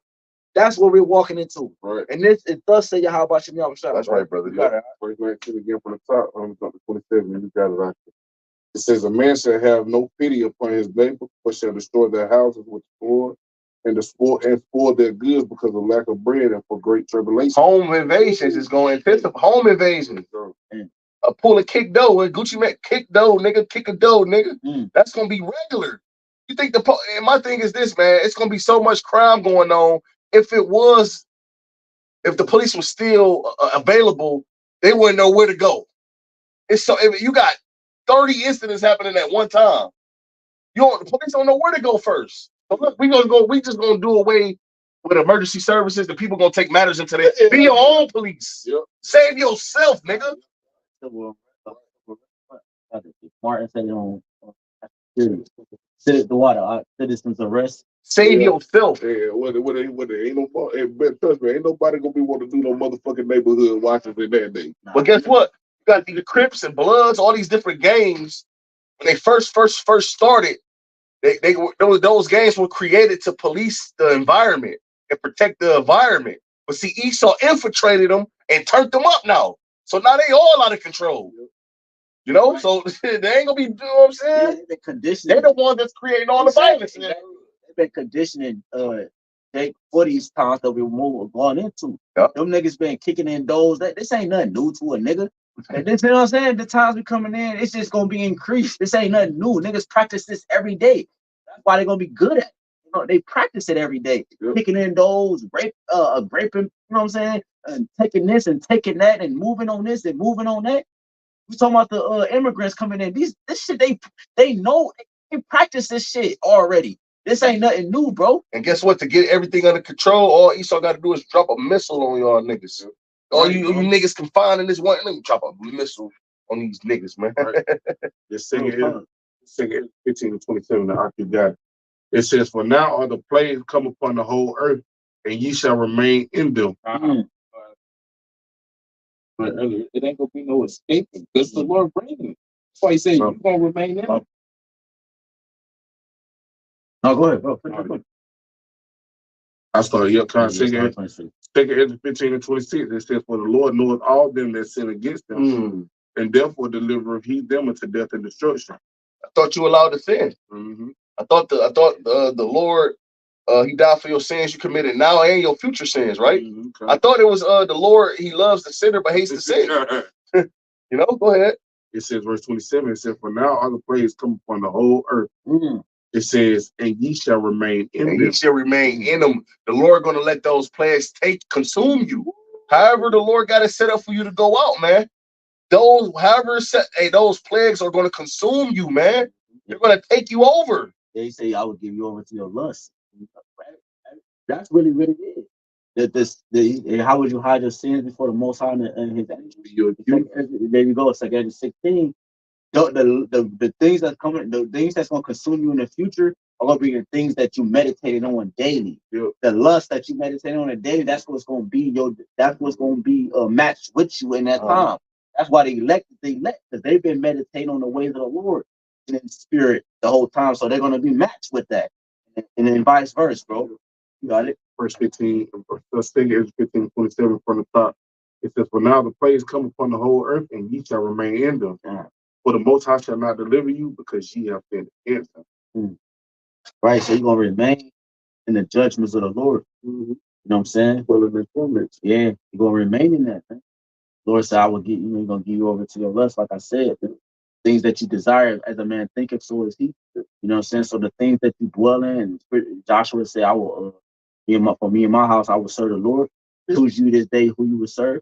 That's what we're walking into. Right. And this it does say YAHWASHI YAHWASHI. That's right, brother. You got it. Verse 19 again from the top. I'm talking 27. You got it right. It says, "A man shall have no pity upon his neighbor, but shall destroy their houses with the sword. and spoil their goods because of lack of bread and for great tribulation. Home invasions is going to home invasions. A pull a kick dough, a Gucci Mac kick dough, nigga, kick a dough, nigga. That's gonna be regular. You think and my thing is this, man, it's gonna be so much crime going on. If the police was still available, they wouldn't know where to go. It's so if you got 30 incidents happening at one time, the police don't know where to go first. So look, we just gonna do away with emergency services. The people gonna take matters into their be your own police. Yep. Save yourself, nigga. Martin said on the water, citizens arrest. Save yourself. Yeah, what ain't no fault. Trust me, ain't nobody gonna be want to do no motherfucking neighborhood watches in that day. But guess what? You got the Crips and Bloods, all these different gangs. When they first started, those gangs were created to police the environment and protect the environment. But see, Esau infiltrated them and turned them up now. So now they all out of control. You know, right. So they ain't gonna be, you know what I'm saying? Yeah, they're the ones that's creating all the violence. They've been conditioning for these times that we're going into. Yep. Them niggas been kicking in doors. This ain't nothing new to a nigga. This, you know what I'm saying? The times we coming in, it's just gonna be increased. This ain't nothing new. Niggas practice this every day. That's why they're gonna be good at it. You know, they practice it every day. Yep. Kicking in doors, raping, you know what I'm saying? And taking this and taking that and moving on this and moving on that. We talking about the immigrants coming in. This shit they know, they practice this shit already. This ain't nothing new, bro. And guess what? To get everything under control, all Esau got to do is drop a missile on y'all niggas. Right. All you niggas confined in this one, let me drop a missile on these niggas, man. Right. This sing 15 to 27. The ark you got it. It says, "For now are the plagues come upon the whole earth, and ye shall remain in them." But earlier, it ain't gonna be no escaping because the Lord reigning. That's why he said you're gonna remain in. No, go ahead, bro. I started your second 15 and 26. It says, "For the Lord knoweth all them that sin against them, and therefore delivereth he them unto death and destruction." I thought you allowed to sin. I thought the Lord he died for your sins you committed now and your future sins, right? Okay. I thought it was the Lord, he loves the sinner but hates the sin. You know, go ahead. It says, verse 27, it says, "For now all the plagues come upon the whole earth." It says, "And ye shall remain in them." Ye shall remain in them. The Lord gonna let those plagues consume you. However, the Lord got it set up for you to go out, man. Those plagues are gonna consume you, man. They're gonna take you over. They say, "I will give you over to your lust." That's really what it is. How would you hide your sins before the Most High and His angels? There you go. It's like at 16. The things that's coming, the things that's gonna consume you in the future are gonna be the things that you meditated on daily. Yep. The lust that you meditate on a daily, that's what's gonna be matched with you in that time. That's why they elect, because they've been meditating on the ways of the Lord and in spirit the whole time. So they're gonna be matched with that. And then vice versa, bro. You got it? Verse 15, let's take it as 15:27 from the top. It says, "For now the plagues come upon the whole earth, and ye shall remain in them. For the Most High shall not deliver you, because ye have been against him." Right, so you're gonna remain in the judgments of the Lord. You know what I'm saying? Well, in the torments. Yeah, you're gonna remain in that, man. Lord said, "I will get you, gonna give you over to your lust," like I said. Things that you desire as a man thinketh, so is he. You know what I'm saying? So the things that you dwell in, Joshua said, "I will for me and my house, I will serve the Lord." Choose you this day who you will serve.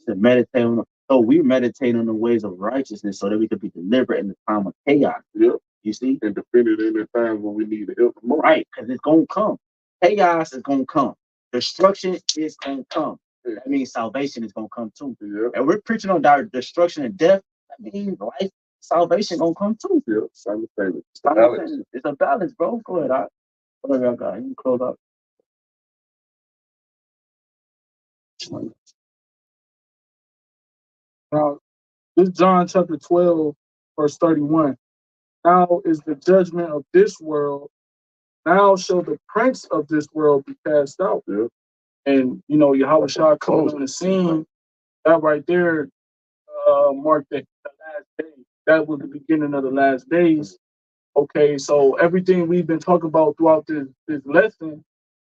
Said, meditate on. So we meditate on the ways of righteousness so that we can be delivered in the time of chaos. Yep. You see? And defended in the times when we need the help more. Right, because it's gonna come. Chaos is gonna come. Destruction is gonna come. That means salvation is gonna come too. Yep. And we're preaching on destruction and death. That means life, salvation gonna come too. Yep. Simultaneous. It's a balance, bro. Go ahead. Whatever I got. You can close up. Now, this John chapter 12, verse 31. Now is the judgment of this world. Now shall the prince of this world be cast out. Yeah. And, you know, YAHWASHI coming on the scene, that right there marked the last day. That was the beginning of the last days. Okay, so everything we've been talking about throughout this lesson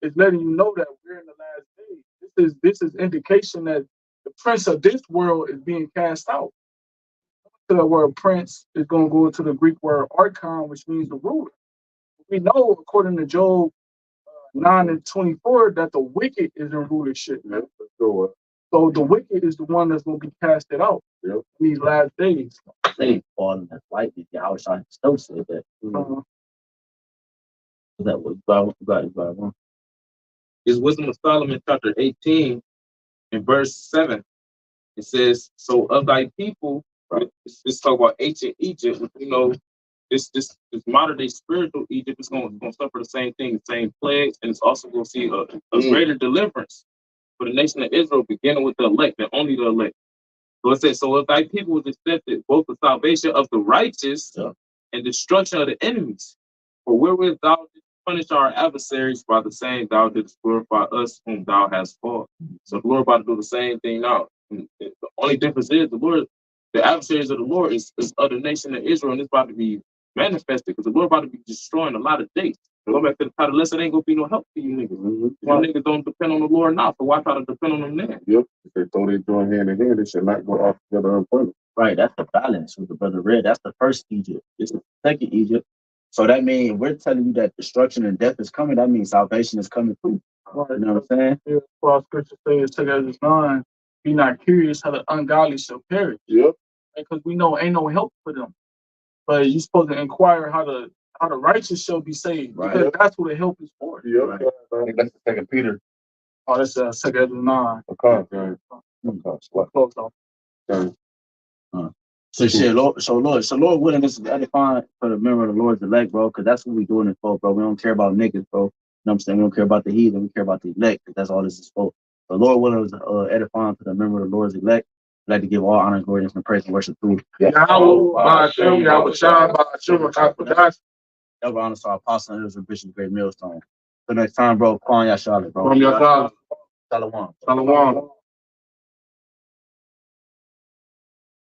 is letting you know that we're in the last days. This is indication that the prince of this world is being cast out. So the word prince is going to go into the Greek word archon, which means the ruler. We know, according to Job 9:24, that the wicked is in rulership. Yeah, for sure. So the wicked is the one that's going to be casted out in these last days. They falling as lightly. Yahawashi still said that. Is that what you got one? Is Wisdom of Solomon, chapter 18, and verse 7. It says, so of thy people, right? It's talk about ancient Egypt, you know, this modern day spiritual Egypt is going to suffer the same thing, the same plagues, and it's also going to see a greater deliverance for the nation of Israel, beginning with the elect and only the elect. So it says, so if thy people was accepted, both the salvation of the righteous and destruction of the enemies, for wherewith thou didst punish our adversaries, by the same thou didst glorify us whom thou hast fought. So the Lord about to do the same thing now. And the only difference is the adversaries of the Lord is of the nation of Israel, and it's about to be manifested because the Lord about to be destroying a lot of dates. Go back to the title, lesson ain't gonna be no help for you niggas. You niggas don't depend on the Lord now, so why try to depend on them then? Yep. If they throw their joint hand in hand, they should not go off together in front. Right, that's the balance with the brother read. That's the first Egypt. This is the second Egypt. So that means we're telling you that destruction and death is coming. That means salvation is coming too. Right. You know what I'm saying? Yeah, well, scripture says, take as 9, be not curious how the ungodly shall perish. Yep. Because we know ain't no help for them. But you're supposed to inquire how the righteous shall be saved. Right. Because that's what the help is for. Yep. Right. I think that's the 2 Peter. Oh, that's 2 9. Okay. Close off. So shit, Lord willing, this is edifying for the member of the Lord's elect, bro, because that's what we doing it for, bro. We don't care about niggas, bro. You know what I'm saying? We don't care about the heathen, we care about the elect, because that's all this is for. The Lord willing is edifying for the member of the Lord's elect. I'd like to give all honor and glory and praise and worship through YAHAWAH, BAHASHAM, BAHASHAM, HAQADASH. ever honor to our apostle and Elder Bishop Great Millstone. Till next time, bro. Kwan Yashala, bro. From your God. Shalom. Shalom.